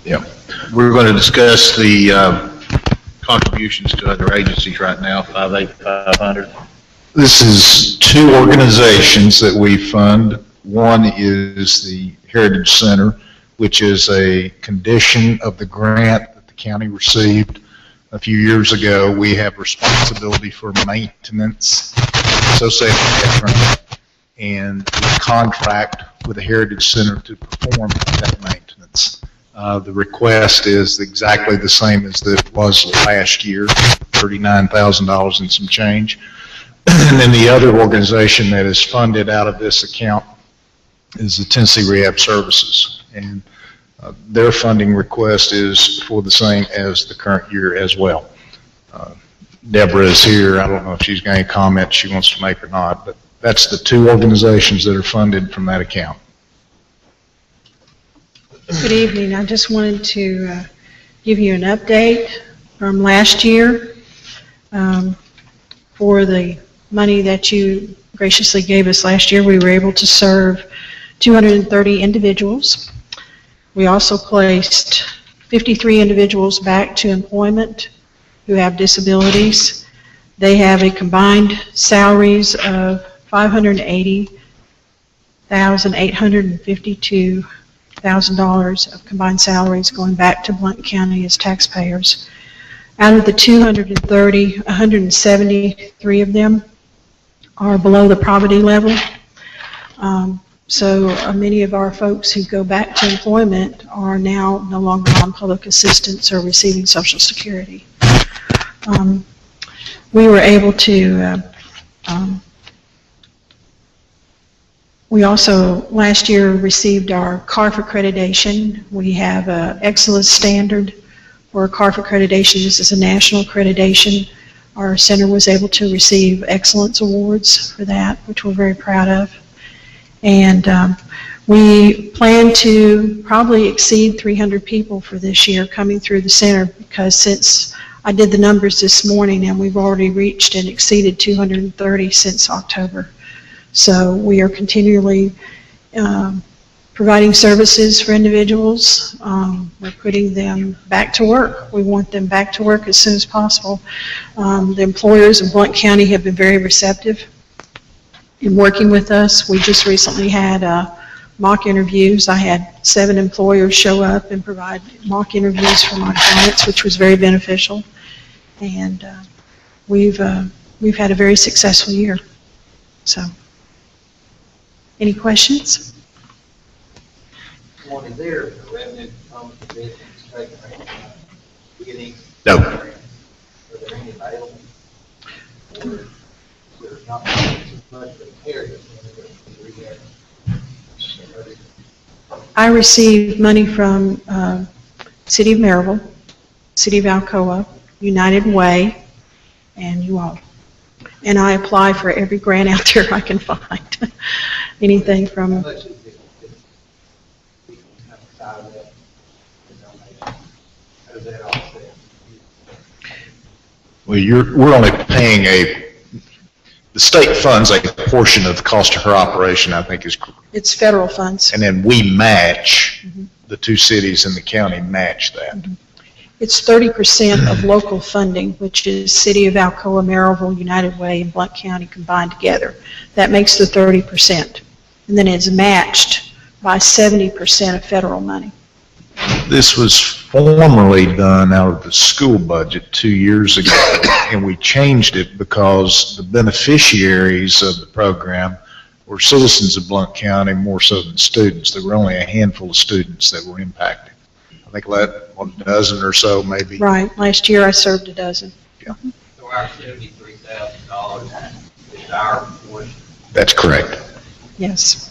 [SPEAKER 12] Yeah, we're going to discuss the contributions to other agencies right now, 58500.
[SPEAKER 6] This is 2 organizations that we fund. One is the Heritage Center, which is a condition of the grant that the county received a few years ago. We have responsibility for maintenance associated with that grant. and contract with the Heritage Center to perform that maintenance. The request is exactly the same as it was last year, $39,000 and some change. And then the other organization that is funded out of this account is the Tennessee Rehab Services. And their funding request is for the same as the current year as well. Deborah is here. I don't know if she's got any comments she wants to make or not, but that's the two organizations that are funded from that account.
[SPEAKER 13] Good evening. I just wanted to give you an update from last year for the money that you graciously gave us last year. We were able to serve 230 individuals. We also placed 53 individuals back to employment who have disabilities. They have a combined salaries of $580,852 of combined salaries going back to Blount County as taxpayers. Out of the 230, 173 of them are below the poverty level. So many of our folks who go back to employment are now no longer on public assistance or receiving Social Security. We were able to, we also last year received our CARF accreditation. We have an excellence standard for CARF accreditation. This is a national accreditation. Our center was able to receive excellence awards for that, which we're very proud of. And we plan to probably exceed 300 people for this year coming through the center, because since I did the numbers this morning and we've already reached and exceeded 230 since October. So we are continually providing services for individuals. We're putting them back to work. We want them back to work as soon as possible. The employers in Blount County have been very receptive in working with us. We just recently had mock interviews. I had 7 employers show up and provide mock interviews for my clients, which was very beneficial. And we've had a very successful year. So, any questions?
[SPEAKER 14] Is there a revenue component to this beginning?
[SPEAKER 6] No.
[SPEAKER 14] Are there any available? Or there's not much of a carry?
[SPEAKER 13] I received money from City of Maryville, City of Alcoa, United Way, and you all. And I apply for every grant out there I can find. Anything from...
[SPEAKER 6] Well, we're only paying the state funds a portion of the cost of her operation, I think is.
[SPEAKER 13] It's federal funds.
[SPEAKER 6] And then we match, the 2 cities in the county match that.
[SPEAKER 13] It's 30% of local funding, which is City of Alcoa, Maryville, United Way, and Blount County combined together. That makes the 30%. And then it's matched by 70% of federal money.
[SPEAKER 6] This was formerly done out of the school budget 2 years ago, and we changed it because the beneficiaries of the program were citizens of Blount County more so than students. There were only a handful of students that were impacted. I think a dozen or so maybe.
[SPEAKER 13] Right. Last year I served a dozen.
[SPEAKER 6] Yeah.
[SPEAKER 14] So our $73,000 is our portion?
[SPEAKER 6] That's correct.
[SPEAKER 13] Yes.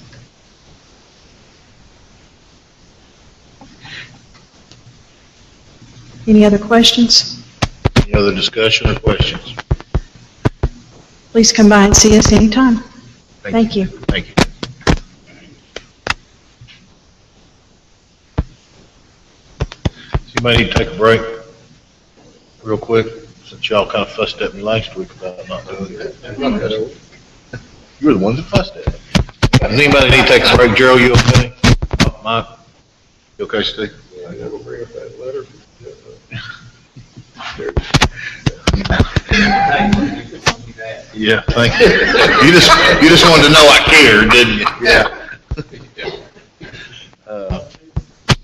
[SPEAKER 13] Any other questions?
[SPEAKER 12] Any other discussion or questions?
[SPEAKER 13] Please come by and see us anytime. Thank you.
[SPEAKER 12] Thank you. Somebody need to take a break real quick, since y'all kind of fussed at me last week about not doing that. You were the ones that fussed at me. Does anybody need to take a break? Gerald, you okay? Mike? You okay, Steve?
[SPEAKER 9] I gotta bring up that letter.
[SPEAKER 12] Yeah, thank you. You just wanted to know I cared, didn't you? Yeah.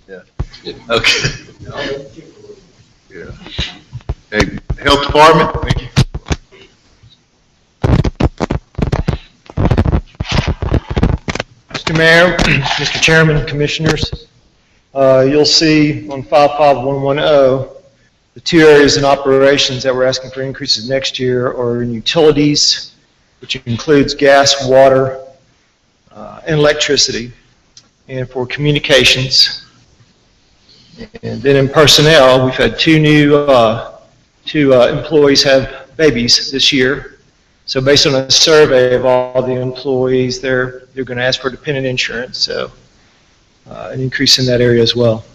[SPEAKER 12] Yeah. Okay. Yeah. Hey, Health Department? Thank you.
[SPEAKER 15] Mayor, Mr. Chairman, Commissioners. You'll see on 55110, the two areas in operations that we're asking for increases next year are in utilities, which includes gas, water, and electricity, and for communications. And then in personnel, we've had two employees have babies this year. So based on a survey of all the employees, they're going to ask for dependent insurance, so an increase in that area as well.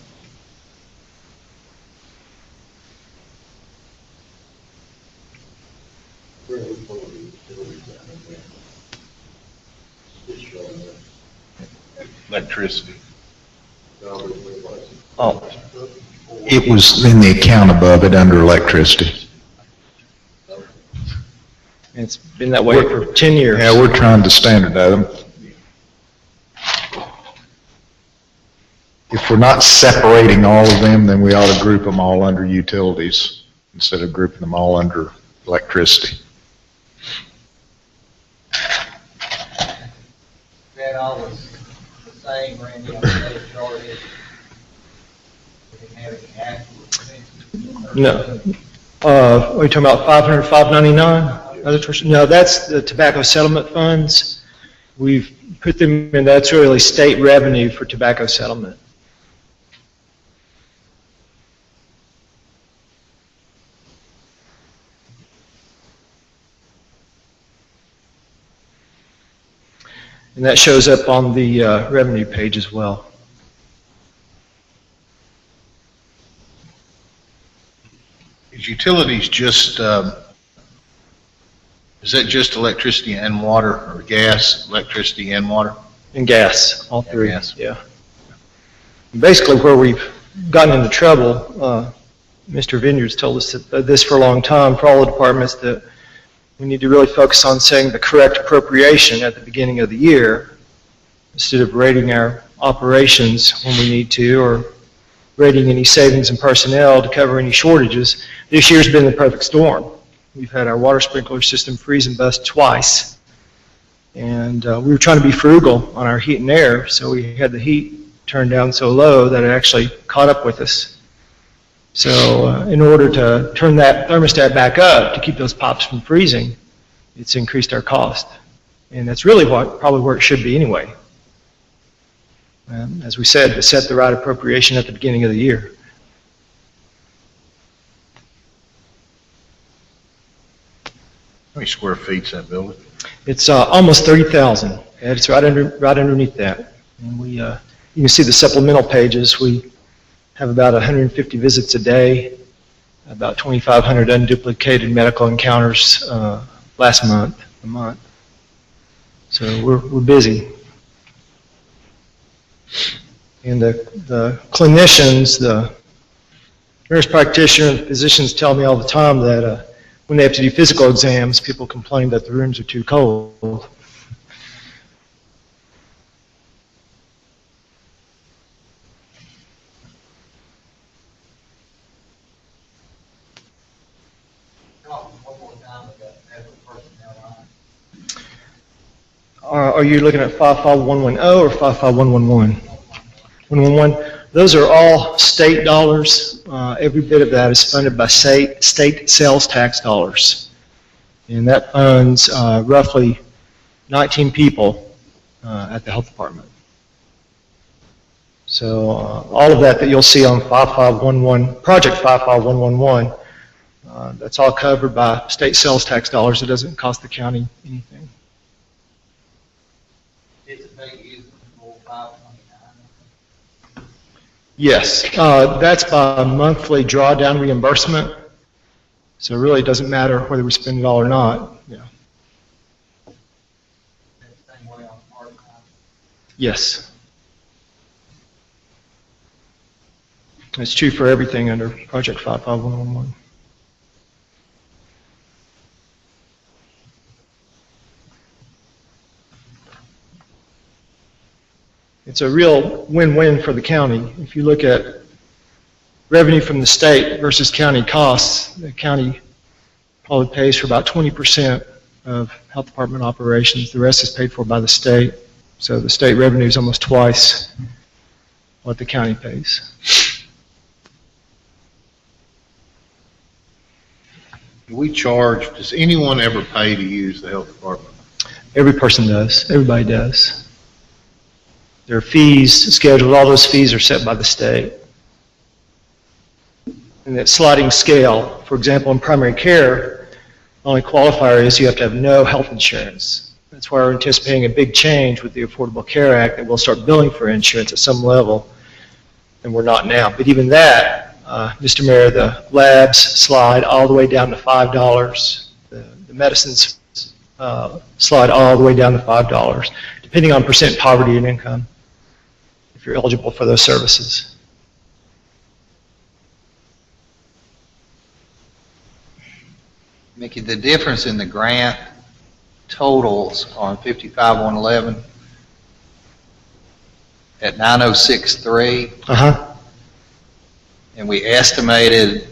[SPEAKER 12] Electricity.
[SPEAKER 15] Oh,
[SPEAKER 6] It was in the account above it under electricity.
[SPEAKER 15] it's been that way for 10 years.
[SPEAKER 6] Yeah, we're trying to standardize them. If we're not separating all of them, then we ought to group them all under utilities instead of grouping them all under electricity.
[SPEAKER 14] That all was the same, Randy, on the chart. We didn't have any actual expenses.
[SPEAKER 15] No. Are you talking about 500, 599? No, that's the tobacco settlement funds. We've put them in, that's really state revenue for tobacco settlement. And that shows up on the revenue page as well.
[SPEAKER 12] Is utilities just, is that just electricity and water, or gas, electricity and water?
[SPEAKER 15] And gas, all three,
[SPEAKER 12] gas.
[SPEAKER 15] yeah. Basically where we've gotten into trouble, Mr. Vineyards told us this for a long time, for all the departments, that we need to really focus on saying the correct appropriation at the beginning of the year instead of rating our operations when we need to, or rating any savings in personnel to cover any shortages. This year's been the perfect storm. We've had our water sprinkler system freeze and bust twice. And we were trying to be frugal on our heat and air, so we had the heat turned down so low that it actually caught up with us. So in order to turn that thermostat back up to keep those pops from freezing, it's increased our cost. And that's really probably where it should be anyway. As we said, to set the right appropriation at the beginning of the year.
[SPEAKER 12] How many square feet's that building?
[SPEAKER 15] It's almost 30,000. It's right underneath that. And we, you can see the supplemental pages. We have about 150 visits a day, about 2,500 unduplicated medical encounters last month, So we're busy. And the clinicians, the nurse practitioner, and physicians tell me all the time that when they have to do physical exams, people complain that the rooms are too cold. Are you looking at 55110 or 55111? 111. Those are all state dollars. Every bit of that is funded by state sales tax dollars. And that funds roughly 19 people at the health department. So all of that you'll see on 5511, Project 55111, that's all covered by state sales tax dollars. It doesn't cost the county anything. Yes, that's by monthly drawdown reimbursement. So it really doesn't matter whether we spend it all or not. Yeah. Yes. It's true for everything under Project 55111. It's a real win-win for the county. If you look at revenue from the state versus county costs, the county probably pays for about 20% of health department operations. The rest is paid for by the state. So the state revenue is almost twice what the county pays.
[SPEAKER 12] Do we charge, does anyone ever pay to use the health department?
[SPEAKER 15] Every person does. Everybody does. There are fees scheduled. All those fees are set by the state. And that sliding scale, for example, in primary care, the only qualifier is you have to have no health insurance. That's why we're anticipating a big change with the Affordable Care Act, that we'll start billing for insurance at some level, and we're not now. But even that, Mr. Mayor, the labs slide all the way down to $5. The medicines slide all the way down to $5, depending on percent poverty and income, if you're eligible for those services.
[SPEAKER 7] Mickey, the difference in the grant totals on 55-111 at 9063, and we estimated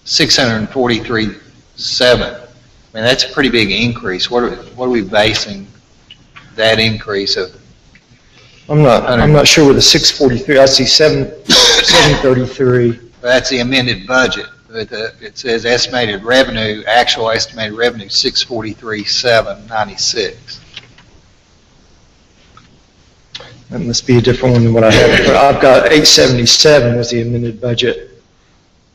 [SPEAKER 7] 643.7. I mean, that's a pretty big increase. What are we basing that increase of?
[SPEAKER 15] I'm not sure where the 643. I see 733.
[SPEAKER 7] That's the amended budget. It says estimated revenue, actual estimated revenue 643,796.
[SPEAKER 15] That must be a different one than what I have. But I've got 877 was the amended budget.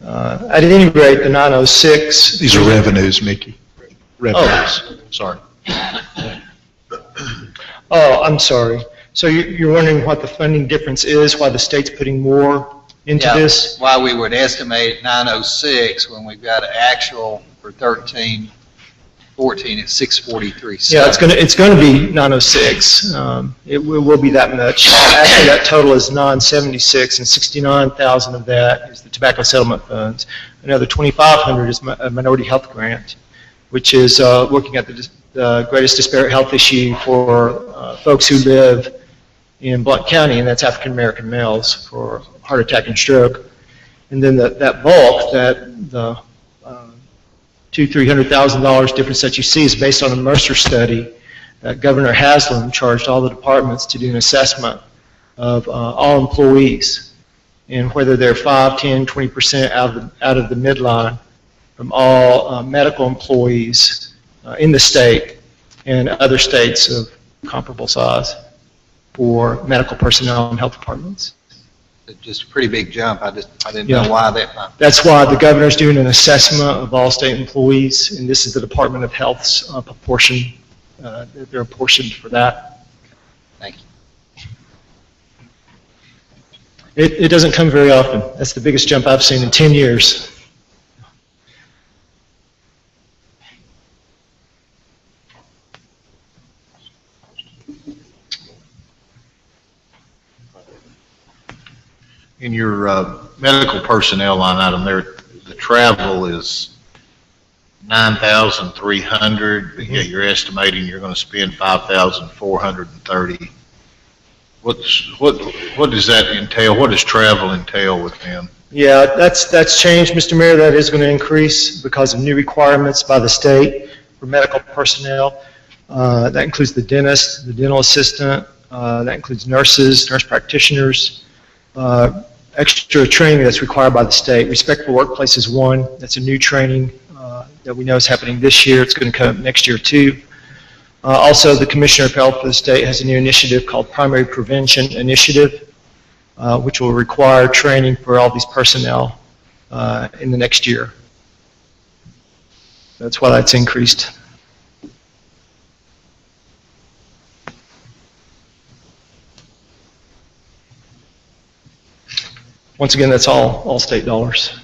[SPEAKER 15] At any rate, the 906.
[SPEAKER 6] These are revenues, Mickey. Revenues. Sorry.
[SPEAKER 15] Oh, I'm sorry. So you're wondering what the funding difference is, why the state's putting more into this?
[SPEAKER 7] Why we would estimate 906 when we've got an actual for 13-14 at 643.7.
[SPEAKER 15] Yeah, it's going to be 906. It will be that much. Actually, that total is 976, and 69,000 of that is the tobacco settlement funds. Another 2,500 is a minority health grant, which is looking at the greatest disparate health issue for folks who live in Blount County, and that's African American males, for heart attack and stroke. And then that bulk, the $200,000-$300,000 difference that you see is based on a Mercer study that Governor Haslam charged all the departments to do an assessment of all employees and whether they're 5, 10, 20% out of the midline from all medical employees in the state and other states of comparable size for medical personnel and health departments.
[SPEAKER 7] Just a pretty big jump. I didn't know why that.
[SPEAKER 15] That's why the governor's doing an assessment of all state employees, and this is the Department of Health's proportion. They're apportioned for that.
[SPEAKER 7] Thank you.
[SPEAKER 15] It doesn't come very often. That's the biggest jump I've seen in 10 years.
[SPEAKER 12] In your medical personnel line item there, the travel is 9,300, but yet you're estimating you're going to spend 5,430. What does that entail? What does travel entail with them?
[SPEAKER 15] Yeah, that's changed, Mr. Mayor. That is going to increase because of new requirements by the state for medical personnel. That includes the dentist, the dental assistant. That includes nurses, nurse practitioners. Extra training that's required by the state. Respectful Workplace is one. That's a new training that we know is happening this year. It's going to come next year too. Also, the Commissioner of Health for the state has a new initiative called Primary Prevention Initiative, which will require training for all these personnel in the next year. That's why that's increased. Once again, that's all state dollars.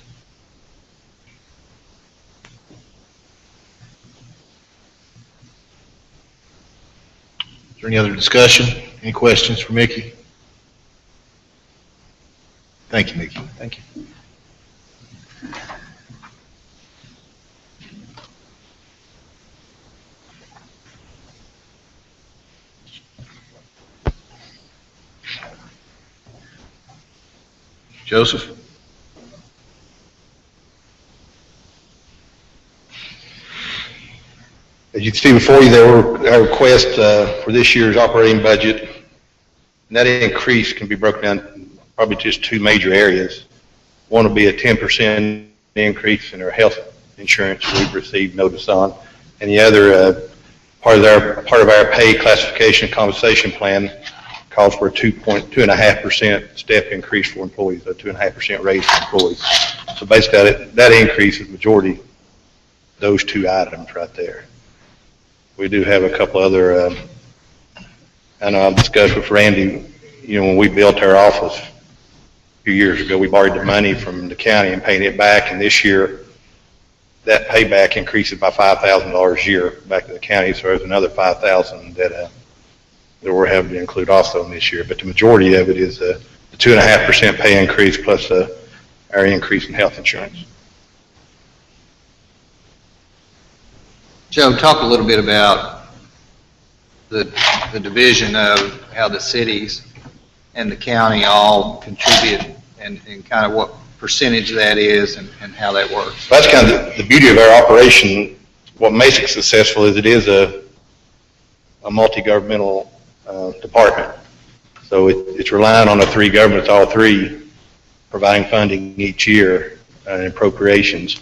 [SPEAKER 12] Is there any other discussion? Any questions for Mickey? Thank you, Mickey.
[SPEAKER 15] Thank you.
[SPEAKER 12] Joseph?
[SPEAKER 4] As you can see before you, there were
[SPEAKER 16] our request for this year's operating budget, and that increase can be broken down probably just two major areas. One will be a 10% increase in our health insurance we've received notice on, and the other part of our pay classification compensation plan calls for a 2.5% step increase for employees, a 2.5% raise for employees. So basically, that increase is majority those two items right there. We do have a couple other, I know I've discussed with Randy, when we built our office a few years ago, we borrowed the money from the county and paid it back, and this year, that payback increases by $5,000 a year back to the county, so there's another $5,000 that we're having to include also in this year. But the majority of it is the 2.5% pay increase plus our increase in health insurance.
[SPEAKER 7] Joe, talk a little bit about the division of how the cities and the county all contribute and kind of what percentage that is and how that works.
[SPEAKER 16] That's kind of the beauty of our operation. What makes it successful is it is a multi-governmental department. So it's relying on the three governments, all three, providing funding each year in appropriations.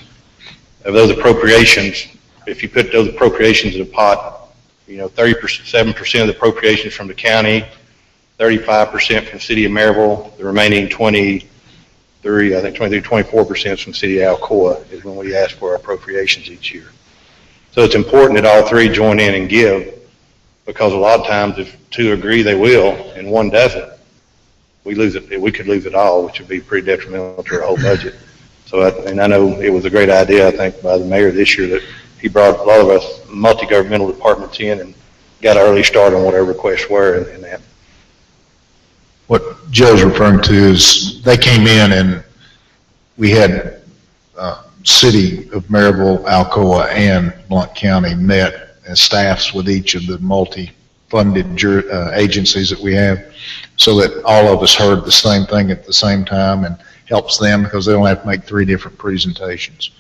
[SPEAKER 16] Of those appropriations, if you put those appropriations in a pot, 37% of the appropriations from the county, 35% from the city of Maryville, the remaining 24% from the city of Alcoa is when we ask for our appropriations each year. So it's important that all three join in and give, because a lot of times if two agree they will and one doesn't, we lose it. We could lose it all, which would be pretty detrimental to our whole budget. So, and I know it was a great idea, I think, by the mayor this year that he brought a lot of us multi-governmental departments in and got an early start on what our requests were in that.
[SPEAKER 6] What Joe's referring to is they came in and we had City of Maryville, Alcoa, and Blount County met as staffs with each of the multi-funded agencies that we have, so that all of us heard the same thing at the same time, and helps them because they don't have to make three different presentations.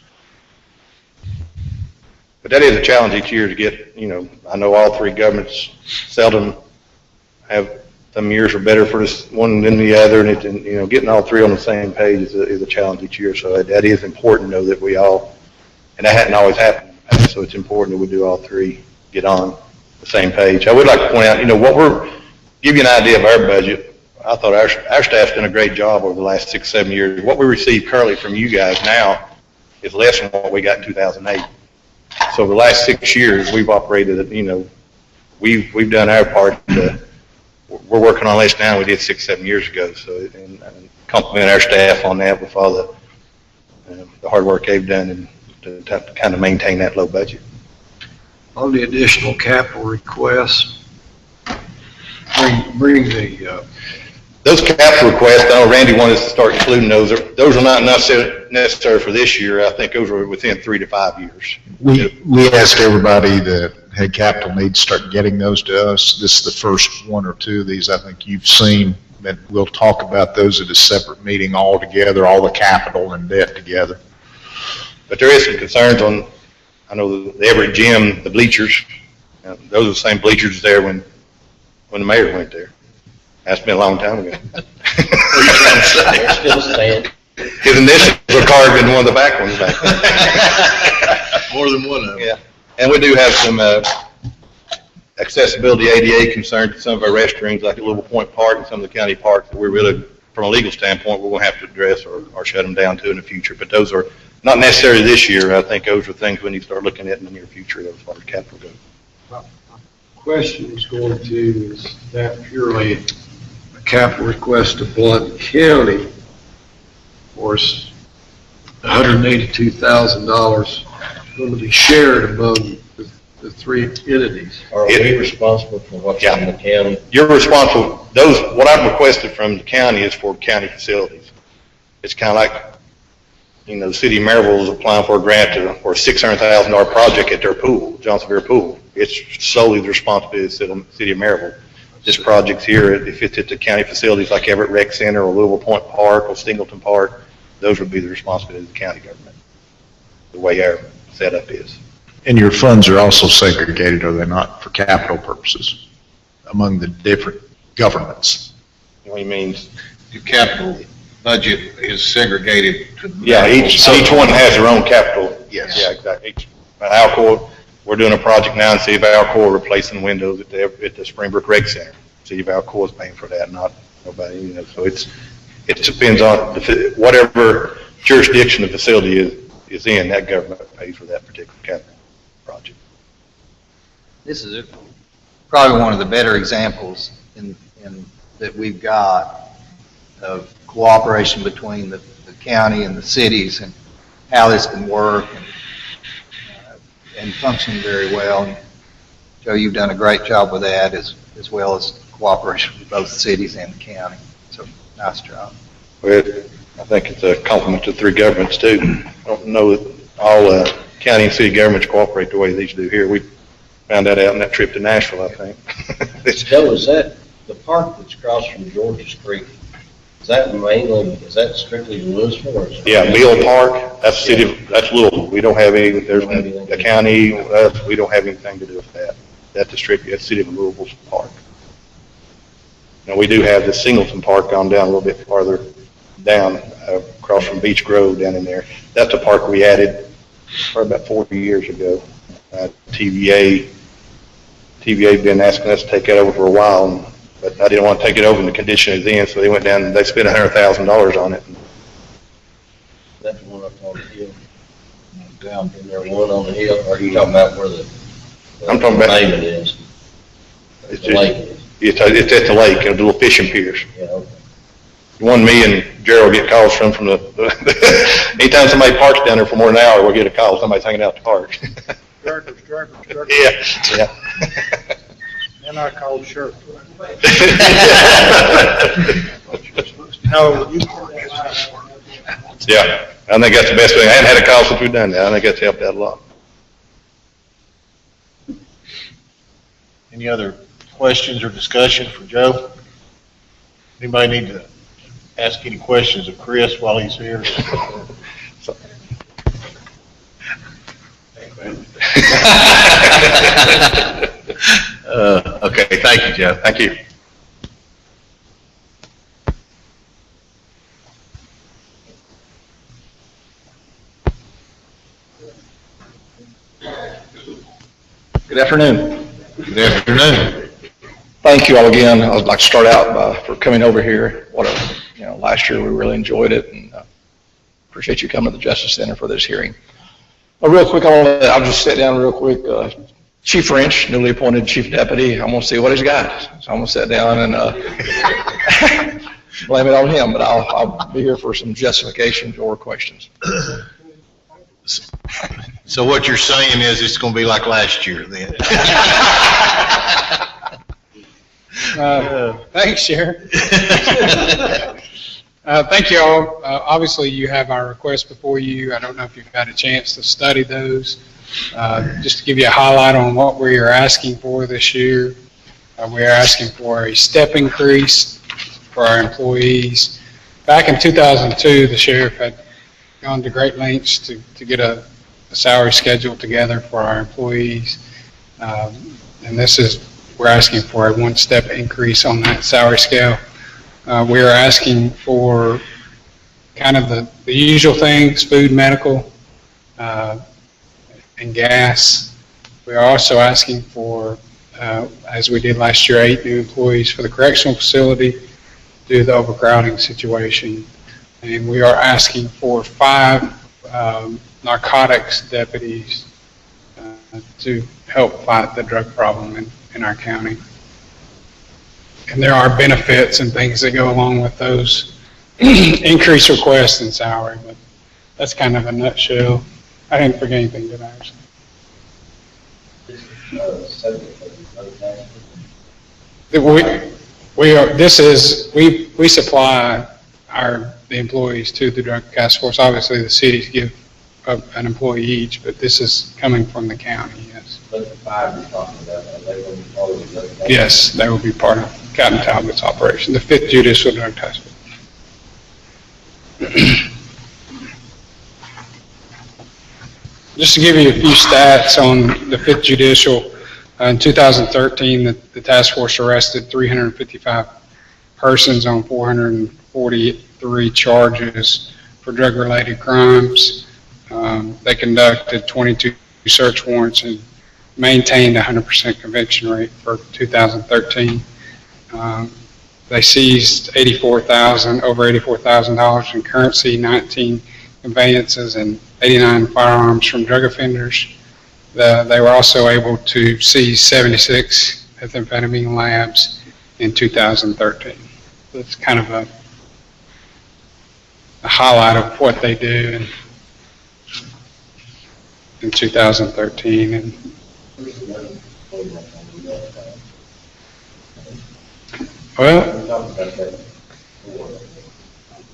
[SPEAKER 16] But that is a challenge each year to get, I know all three governments seldom have, some years are better for this one than the other, and getting all three on the same page is a challenge each year. So that is important, though, that we all, and that hadn't always happened in the past, so it's important that we do all three get on the same page. I would like to point out, give you an idea of our budget. I thought our staff's done a great job over the last 6-7 years. What we receive currently from you guys now is less than what we got in 2008. So over the last 6 years, we've operated at, we've done our part. We're working on less now than we did 6-7 years ago. So, and compliment our staff on that with all the hard work they've done and to kind of maintain that low budget.
[SPEAKER 9] On the additional capital requests, bring the
[SPEAKER 16] those capital requests, I know Randy wanted us to start including those. Those are not necessary for this year. I think those are within 3 to 5 years.
[SPEAKER 6] We asked everybody that had capital needs start getting those to us. This is the first one or two of these I think you've seen, that we'll talk about those at a separate meeting all together, all the capital and debt together.
[SPEAKER 16] But there is some concerns on, I know the Everett gym, the bleachers, those are the same bleachers there when the mayor went there. That's been a long time ago. What are you trying to say?
[SPEAKER 5] They're still staying.
[SPEAKER 16] His initials are carved in one of the back ones back there.
[SPEAKER 1] More than one of them.
[SPEAKER 16] Yeah, and we do have some accessibility ADA concerns to some of our restrooms, like at Little Point Park and some of the county parks that we're really, from a legal standpoint, we're going to have to address or shut them down to in the future. But those are not necessarily this year. I think those are things we need to start looking at in the near future as far as capital goes.
[SPEAKER 9] question is going to, is that purely a capital request to Blount County, or is $182,000 going to be shared among the three entities?
[SPEAKER 5] Are we responsible for what's in the county?
[SPEAKER 16] You're responsible. What I've requested from the county is for county facilities. It's kind of like, the city of Maryville is applying for a grant for a $600,000 project at their pool, Johnson Beer Pool. It's solely the responsibility of the city of Maryville. This project's here, if it's at the county facilities like Everett Rec Center or Louisville Point Park or Singleton Park, those would be the responsibility of the county government, the way our setup is.
[SPEAKER 6] And your funds are also segregated, are they not, for capital purposes among the different governments?
[SPEAKER 16] What do you mean?
[SPEAKER 12] Your capital budget is segregated to.
[SPEAKER 16] Yeah, each one has their own capital.
[SPEAKER 12] Yes.
[SPEAKER 16] Yeah, exactly. Alcoa, we're doing a project now in City of Alcoa replacing windows at the Springbrook Rec Center. City of Alcoa is paying for that, not nobody, you know, so it depends on whatever jurisdiction the facility is in, that government pays for that particular capital project.
[SPEAKER 7] This is probably one of the better examples that we've got of cooperation between the county and the cities and how this can work and function very well. Joe, you've done a great job with that as well as cooperation with both the cities and the county. So nice job.
[SPEAKER 16] Well, I think it's a compliment to three governments too. I don't know that all county and city governments cooperate the way these do here. We found that out on that trip to Nashville, I think.
[SPEAKER 5] Joe, is that the park that's across from George's Creek? Is that strictly Louisville or is it?
[SPEAKER 16] Yeah, Mill Park, that's that's Louisville. We don't have any, there's the county, we don't have anything to do with that. That's the City of Louisville's park. Now, we do have the Singleton Park on down a little bit farther down, across from Beach Grove down in there. That's a park we added probably about 40 years ago. TVA been asking us to take that over for a while, but I didn't want to take it over in the condition it's in, so they went down and they spent $100,000 on it.
[SPEAKER 5] That's the one up on the hill. Down in there, one on the hill, or are you talking about where
[SPEAKER 16] I'm talking about
[SPEAKER 5] name it is?
[SPEAKER 16] It's
[SPEAKER 5] The lake is.
[SPEAKER 16] It's at the lake, the little fishing piers.
[SPEAKER 5] Yeah, okay.
[SPEAKER 16] The one me and Gerald get calls from the, anytime somebody parks down there for more than an hour, we'll get a call, somebody's hanging out at the park.
[SPEAKER 12] Strikers.
[SPEAKER 16] Yeah.
[SPEAKER 12] And I called sheriff.
[SPEAKER 16] Yeah, I think that's the best thing. I hadn't had a call since we've done that. I think that's helped out a lot.
[SPEAKER 12] Any other questions or discussion for Joe? Anybody need to ask any questions of Chris while he's here?
[SPEAKER 1] Okay, thank you, Joe.
[SPEAKER 16] Thank you.
[SPEAKER 17] Good afternoon.
[SPEAKER 1] Good afternoon.
[SPEAKER 17] Thank you all again. I would like to start out for coming over here. Last year we really enjoyed it and appreciate you coming to the Justice Center for this hearing. Real quick, I'll just sit down real quick. Chief French, newly appointed Chief Deputy, I'm going to see what he's got. So I'm going to sit down and blame it on him, but I'll be here for some justifications or questions.
[SPEAKER 1] So what you're saying is it's going to be like last year then?
[SPEAKER 18] Thanks, Sharon. Thank you all. Obviously, you have our requests before you. I don't know if you've had a chance to study those. Just to give you a highlight on what we are asking for this year, we are asking for a step increase for our employees. Back in 2002, the sheriff had gone to great lengths to get a salary schedule together for our employees. And we're asking for a one-step increase on that salary scale. We are asking for kind of the usual things, food, medical, and gas. We are also asking for, as we did last year, 8 new employees for the correctional facility due to the overcrowding situation. And we are asking for 5 narcotics deputies to help fight the drug problem in our county. And there are benefits and things that go along with those increased requests in salary, but that's kind of a nutshell. I didn't forget anything, did I, actually? We supply the employees to the drug task force. Obviously, the cities give an employee each, but this is coming from the county, yes.
[SPEAKER 5] But the 5 you're talking about, they will be part of the drug task force?
[SPEAKER 18] Yes, they will be part of Captain Talbot's operation, the 5th Judicial Drug Task Force. Just to give you a few stats on the 5th Judicial, in 2013, the task force arrested 355 persons on 443 charges for drug-related crimes. They conducted 22 search warrants and maintained a 100% conviction rate for 2013. They seized over $84,000 in currency, 19 conveyances, and 89 firearms from drug offenders. They were also able to seize 76 methamphetamine labs in 2013. So it's kind of a highlight of what they do in 2013. And well,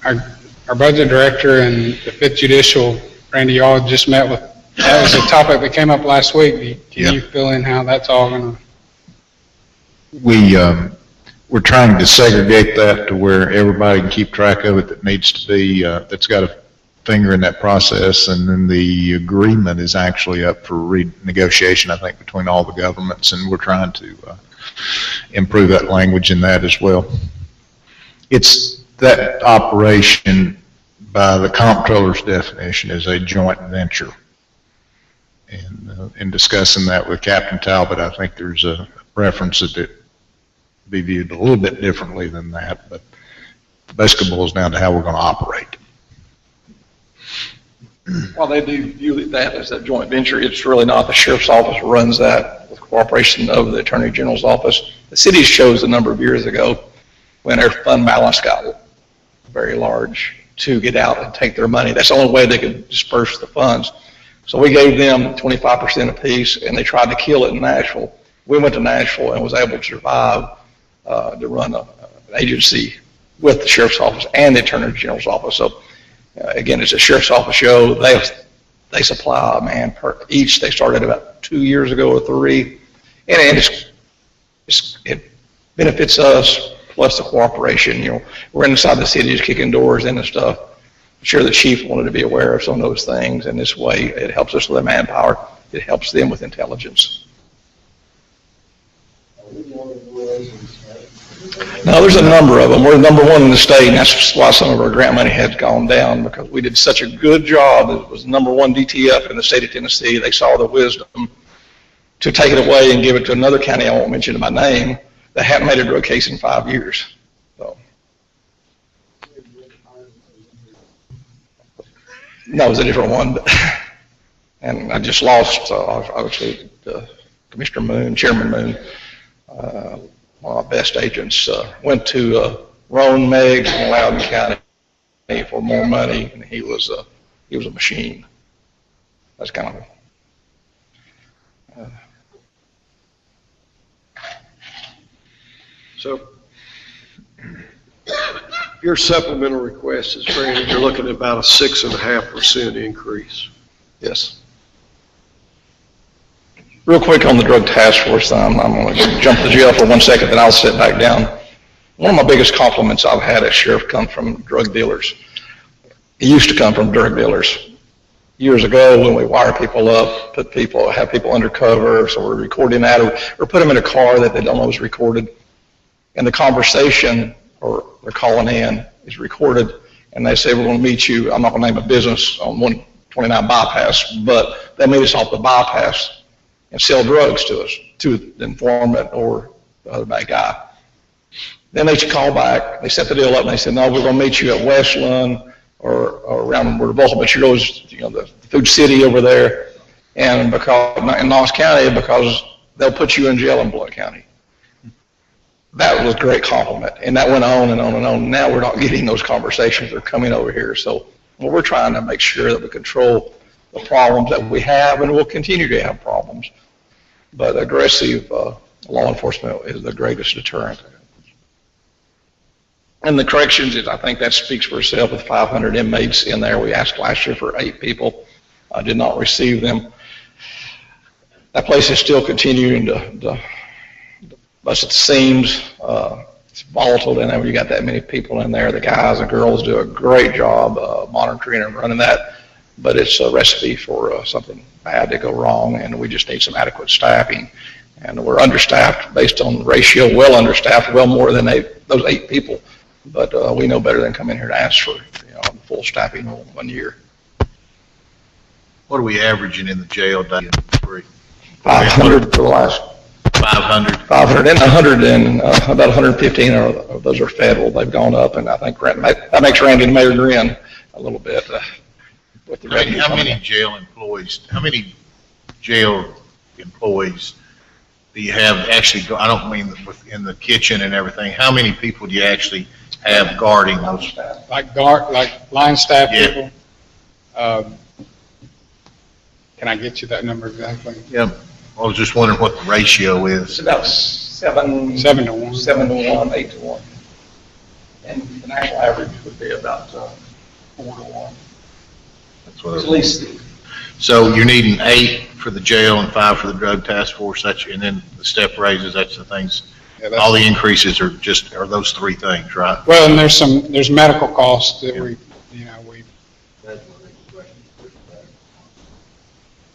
[SPEAKER 18] our budget director and the 5th Judicial, Randy, y'all just met with, that was a topic that came up last week. Can you fill in how that's all going to?
[SPEAKER 6] We're trying to segregate that to where everybody can keep track of it that needs to be, that's got a finger in that process, and then the agreement is actually up for renegotiation, I think, between all the governments, and we're trying to improve that language in that as well. It's that operation, by the comptroller's definition, is a joint venture. And in discussing that with Captain Talbot, I think there's a preference that it be viewed a little bit differently than that, but basically boils down to how we're going to operate.
[SPEAKER 17] While they do view that as a joint venture, it's really not. The sheriff's office runs that with cooperation of the Attorney General's office. The city chose a number of years ago when their fund balance got very large to get out and take their money. That's the only way they could disperse the funds. So we gave them 25% apiece, and they tried to kill it in Nashville. We went to Nashville and was able to survive to run an agency with the sheriff's office and the Attorney General's office. So again, it's a sheriff's office show. They supply a man per each. They started about 2 years ago or 3, and it benefits us plus the cooperation. You know, we're inside the city just kicking doors in and stuff. I'm sure the chief wanted to be aware of some of those things, and this way it helps us with the manpower. It helps them with intelligence. No, there's a number of them. We're number one in the state, and that's why some of our grant money has gone down, because we did such a good job. It was number one DTF in the state of Tennessee. They saw the wisdom to take it away and give it to another county I won't mention by name that hadn't made a drug case in 5 years. So. No, it was a different one. And I just lost, obviously, Commissioner Moon, Chairman Moon, one of our best agents, went to Roan Meggs in Loudoun County for more money, and he was a machine. That's kind of
[SPEAKER 9] So your supplemental request is, Brandon, you're looking at about a 6.5% increase.
[SPEAKER 17] Yes. Real quick on the drug task force, I'm going to jump to jail for 1 second, then I'll sit back down. One of my biggest compliments I've had as sheriff come from drug dealers. It used to come from drug dealers. Years ago, when we wire people up, have people undercover, so we're recording that, or put them in a car that they don't know is recorded, and the conversation, or they're calling in, is recorded, and they say, we're going to meet you, I'm not going to name a business on 129 bypass, but they meet us off the bypass and sell drugs to us, to the informant or the other bad guy. Then they call back, they set the deal up, and they said, no, we're going to meet you at Westland or around where both of us goes, the Food City over there, and because in Knox County, because they'll put you in jail in Blount County. That was a great compliment, and that went on and on and on. Now we're not getting those conversations. They're coming over here. So we're trying to make sure that we control the problems that we have, and we'll continue to have problems. But aggressive law enforcement is the greatest deterrent. And the corrections, I think that speaks for itself with 500 inmates in there. We asked last year for 8 people. I did not receive them. That place is still continuing to bust at the seams. It's volatile in there when you got that many people in there. The guys and girls do a great job monitoring and running that. but it's a recipe for something bad to go wrong, and we just need some adequate staffing. And we're understaffed based on ratio, well understaffed, well more than those 8 people. But we know better than come in here to ask for full staffing 1 year.
[SPEAKER 12] What are we averaging in the jail day?
[SPEAKER 17] 500 for the last
[SPEAKER 12] 500?
[SPEAKER 17] 500 and 100, and about 115 of those are federal. They've gone up, and I think that makes Randy and Mayor grin a little bit. With the revenue
[SPEAKER 12] How
[SPEAKER 17] coming
[SPEAKER 12] many
[SPEAKER 17] in.
[SPEAKER 12] jail employees do you have actually, I don't mean in the kitchen and everything, how many people do you actually have guarding those?
[SPEAKER 18] Like line staff people? Can I get you that number exactly?
[SPEAKER 12] Yeah, I was just wondering what the ratio
[SPEAKER 17] It's
[SPEAKER 12] is.
[SPEAKER 17] about 7
[SPEAKER 18] to 1.
[SPEAKER 17] 7 to 1, 8 to 1. And the national average would be about 4 to 1.
[SPEAKER 12] That's what I was-
[SPEAKER 17] At least,
[SPEAKER 12] So you're needing 8 for the jail and 5 for the drug task force, and then the step raises, that's the things. All the increases are those 3 things, right?
[SPEAKER 18] Well, and there's medical costs that we.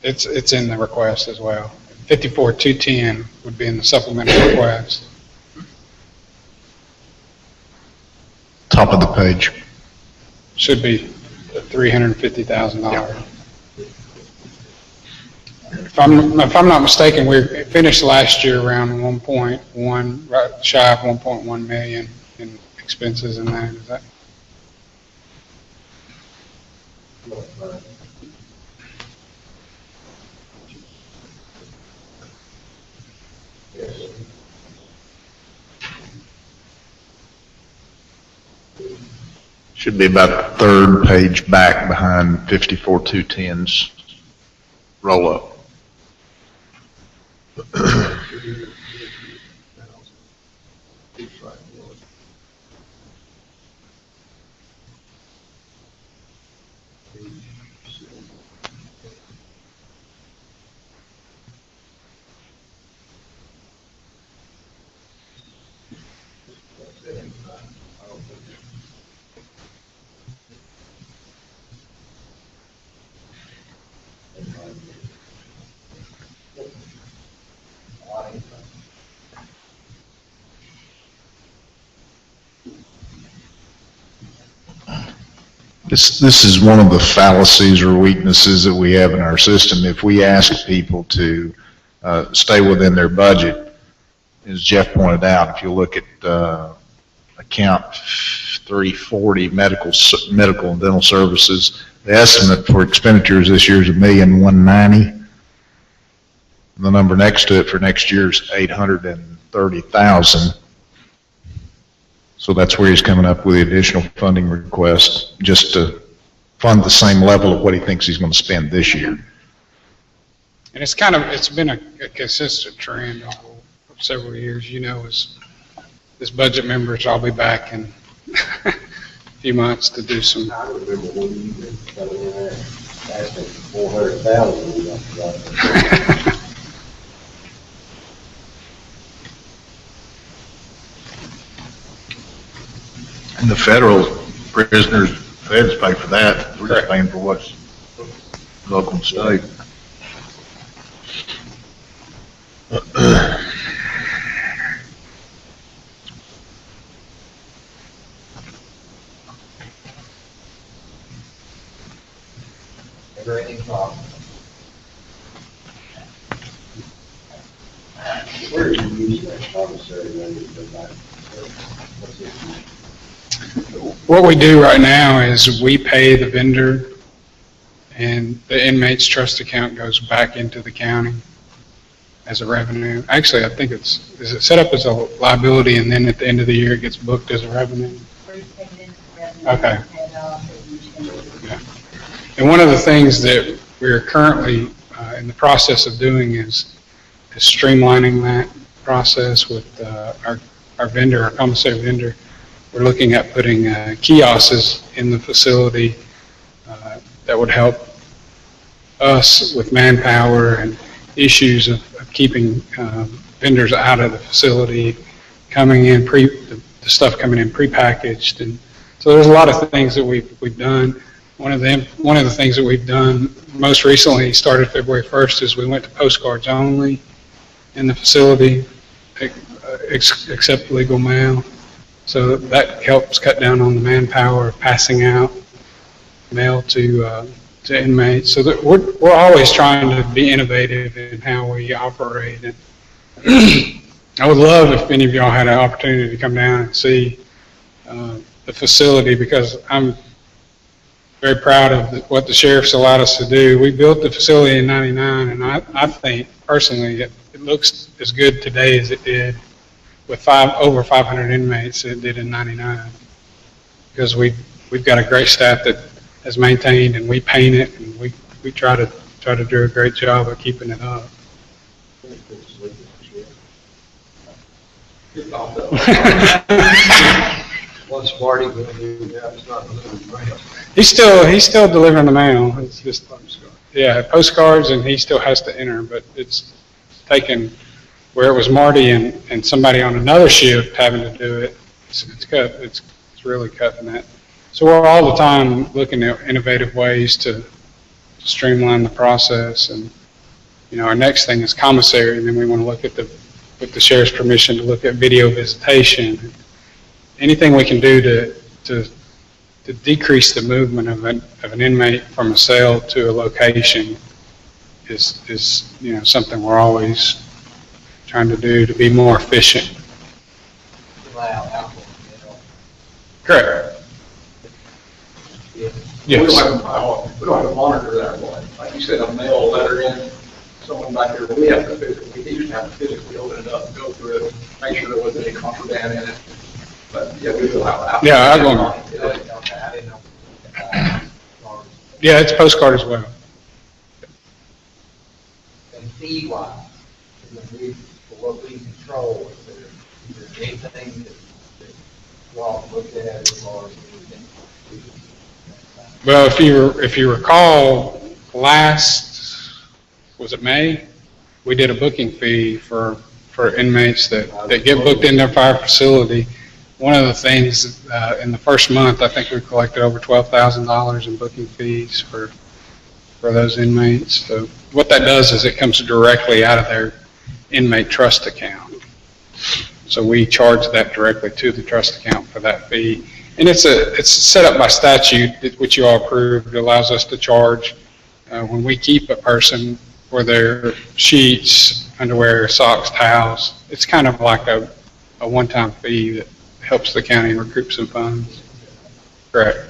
[SPEAKER 18] It's in the request as well. 54,210 would be in the supplemental request.
[SPEAKER 6] Top of the page.
[SPEAKER 18] Should be $350,000. If I'm not mistaken, we finished last year around 1.1, right shy of 1.1 million in expenses in that. Is that?
[SPEAKER 6] Should be about the 3rd page back behind 54,210's roll-up. This is one of the fallacies or weaknesses that we have in our system. If we ask people to stay within their budget, as Jeff pointed out, if you look at account 340, medical and dental services, the estimate for expenditures this year is $1,190,000. The number next to it for next year is $830,000. So that's where he's coming up with the additional funding request, just to fund the same level of what he thinks he's going to spend this year.
[SPEAKER 18] And it's been a consistent trend over several years. As budget members, I'll be back in a few months to do some.
[SPEAKER 5] I remember when you were coming in there asking for 400,000.
[SPEAKER 12] And the federal prisoners, feds pay for that. We're just paying for what's local and state.
[SPEAKER 14] Never ending problem.
[SPEAKER 5] Where do you use that commissary money for that? What's it?
[SPEAKER 18] What we do right now is we pay the vendor, and the inmate's trust account goes back into the county as a revenue. Actually, I think is it set up as a liability, and then at the end of the year, it gets booked as a revenue? Okay. Yeah. And one of the things that we're currently in the process of doing is streamlining that process with our vendor, our commissary vendor. We're looking at putting kiosks in the facility that would help us with manpower and issues of keeping vendors out of the facility, coming in the stuff coming in prepackaged, and so there's a lot of things that we've done. One of the things that we've done most recently, started February 1st, is we went to postcards only in the facility, except legal mail. So that helps cut down on the manpower of passing out mail to inmates. So that we're always trying to be innovative in how we operate. And I would love if any of y'all had an opportunity to come down and see the facility, because I'm very proud of what the sheriff's allowed us to do. We built the facility in '99, and I think personally it looks as good today as it did with over 500 inmates as it did in '99, because we've got a great staff that has maintained, and we paint it, and we try to do a great job of keeping it up.
[SPEAKER 9] What's Marty going to do now? It's not delivering mail.
[SPEAKER 18] He's still delivering the mail. It's just, yeah, postcards, and he still has to enter, but it's taken where it was Marty and somebody on another shift having to do it. It's really cutting that. So we're all the time looking at innovative ways to streamline the process. And, you know, our next thing is commissary, and then we want to look at with the sheriff's permission, to look at video visitation. Anything we can do to decrease the movement of an inmate from a cell to a location is you know, something we're always trying to do to be more efficient. Correct.
[SPEAKER 9] Yeah.
[SPEAKER 18] Yes.
[SPEAKER 14] We don't have to monitor that one. Like you said, a mail letter in, someone back there, we have to physically, we used to have to physically open it up, go through it, make sure there wasn't any contraband in it. But yeah, we will have.
[SPEAKER 18] Yeah, I go on. Yeah, it's postcard as well.
[SPEAKER 14] And fee-wise, for what we control, is there anything that you all looked at as far as anything?
[SPEAKER 18] Well, if you recall, was it May? We did a booking fee for inmates that get booked in their fire facility. One of the things, in the first month, I think we collected over $12,000 in booking fees for those inmates. So what that does is it comes directly out of their inmate trust account. So we charge that directly to the trust account for that fee. And it's set up by statute, which you all approved. It allows us to charge when we keep a person for their sheets, underwear, socks, towels. It's kind of like a one-time fee that helps the county recoup some funds. Correct.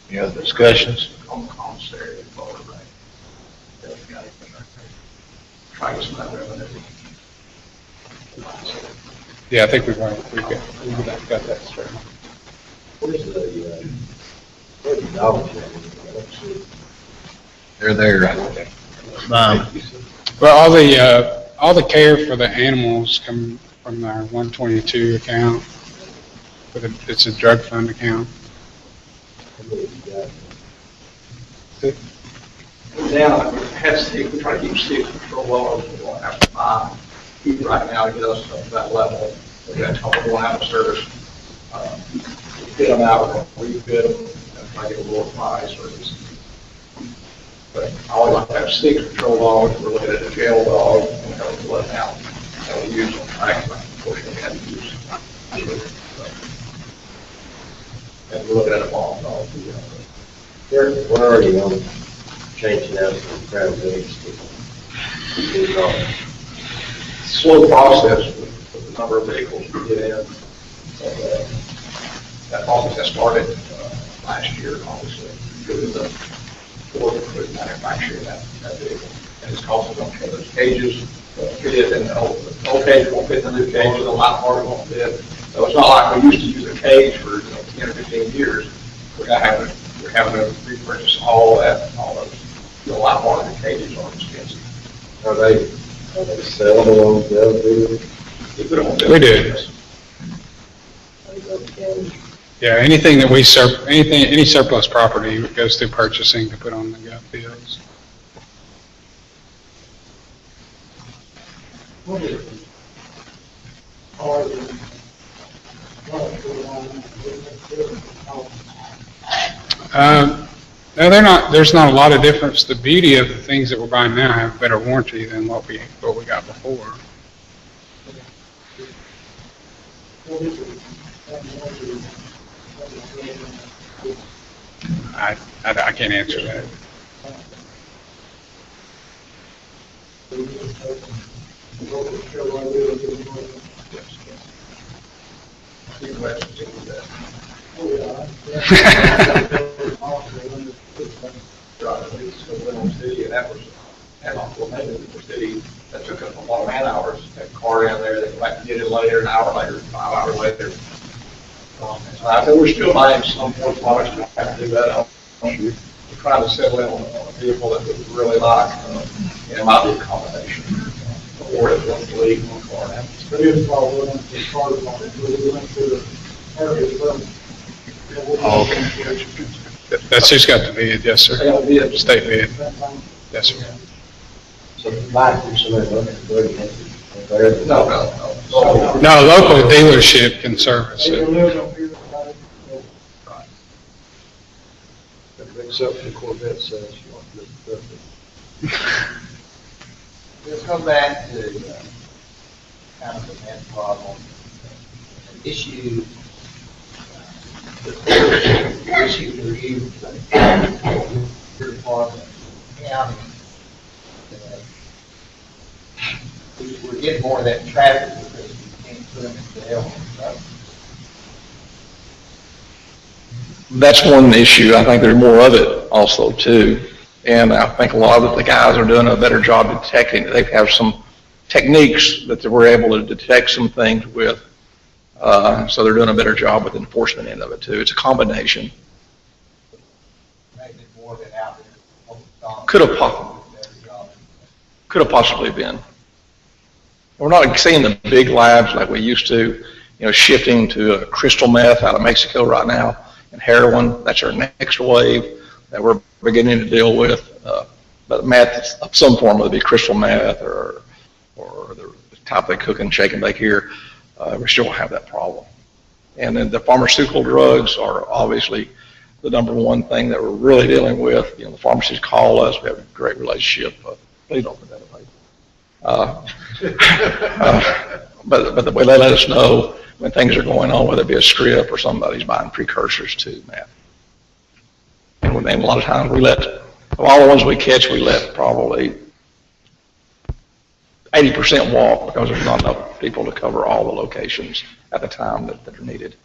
[SPEAKER 12] Any other discussions?
[SPEAKER 14] On the commissary, try to spend revenue.
[SPEAKER 18] Yeah, I think we got that straight.
[SPEAKER 14] Where's the dollars?
[SPEAKER 12] They're there.
[SPEAKER 18] Well, all the care for the animals come from our 122 account. It's a drug fund account.
[SPEAKER 14] Now, we try to keep state control laws, we don't have to buy food right now to get us to that level. We got a couple going out of service. We fit them out, we refit them, and try to get a lower price or just. But I always like to have state control laws related to jail dogs, and how to let them out. And we use them, unfortunately, we had to use. And we look at them all,
[SPEAKER 5] We're already on changing out some crown vics
[SPEAKER 14] slow process with the number of vehicles we get in. And, that process has started last year, obviously, due to the Ford manufacturing that vehicle. And it's costing them those cages, fit in the old cage won't fit in the new cage, the light part won't fit. So it's not like we used to use a cage for 10 or 15 years. We're having to repurchase all that, and all those. A lot more of the cages are expensive.
[SPEAKER 5] Are they sellable on the
[SPEAKER 18] We do. Yeah, anything that any surplus property goes through purchasing to put on the gov deals. No, there's not a lot of difference. The beauty of the things that we're buying now have better warranty than what we got before. I can't answer that.
[SPEAKER 14] That took up a lot of man hours. That car down there, they might get it later, an hour later, 5 hours later. So I think we're still buying some more products to have to do that. We're trying to settle in on a vehicle that we really like. And it might be a combination. Or it won't leave one car now.
[SPEAKER 18] Okay. That's who's got the bid, yes, sir. State bid. Yes, sir. No, local dealership can service it.
[SPEAKER 9] Except for the Corvette says you want to do it.
[SPEAKER 7] Let's come back to kind of the main problem. An issue for you, your department, county, we're getting more of that traffic because we can't put them in jail. Right?
[SPEAKER 17] That's one issue. I think there's more of it also too. And I think a lot of the guys are doing a better job detecting. They have some techniques that we're able to detect some things with. So they're doing a better job with the enforcement end of it too. It's a combination.
[SPEAKER 7] Maybe more of it out there.
[SPEAKER 17] Could have possibly been. We're not seeing the big labs like we used to, shifting to crystal meth out of Mexico right now and heroin. That's our next wave that we're beginning to deal with. But meth of some form, whether it be crystal meth or the type they cook and shake and bake here, we still have that problem. And then the pharmaceutical drugs are obviously the number one thing that we're really dealing with. The pharmacies call us. We have a great relationship. Please don't put that away. But they let us know when things are going on, whether it be a script or somebody's buying precursors to meth. And a lot of times of all the ones we catch, we let probably 80% walk because there's not enough people to cover all the locations at the time that are needed.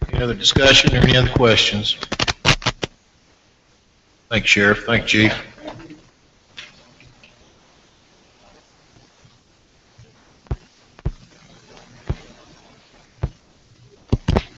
[SPEAKER 12] Any other discussion or any other questions? Thank you, Sheriff. Thank you, Chief.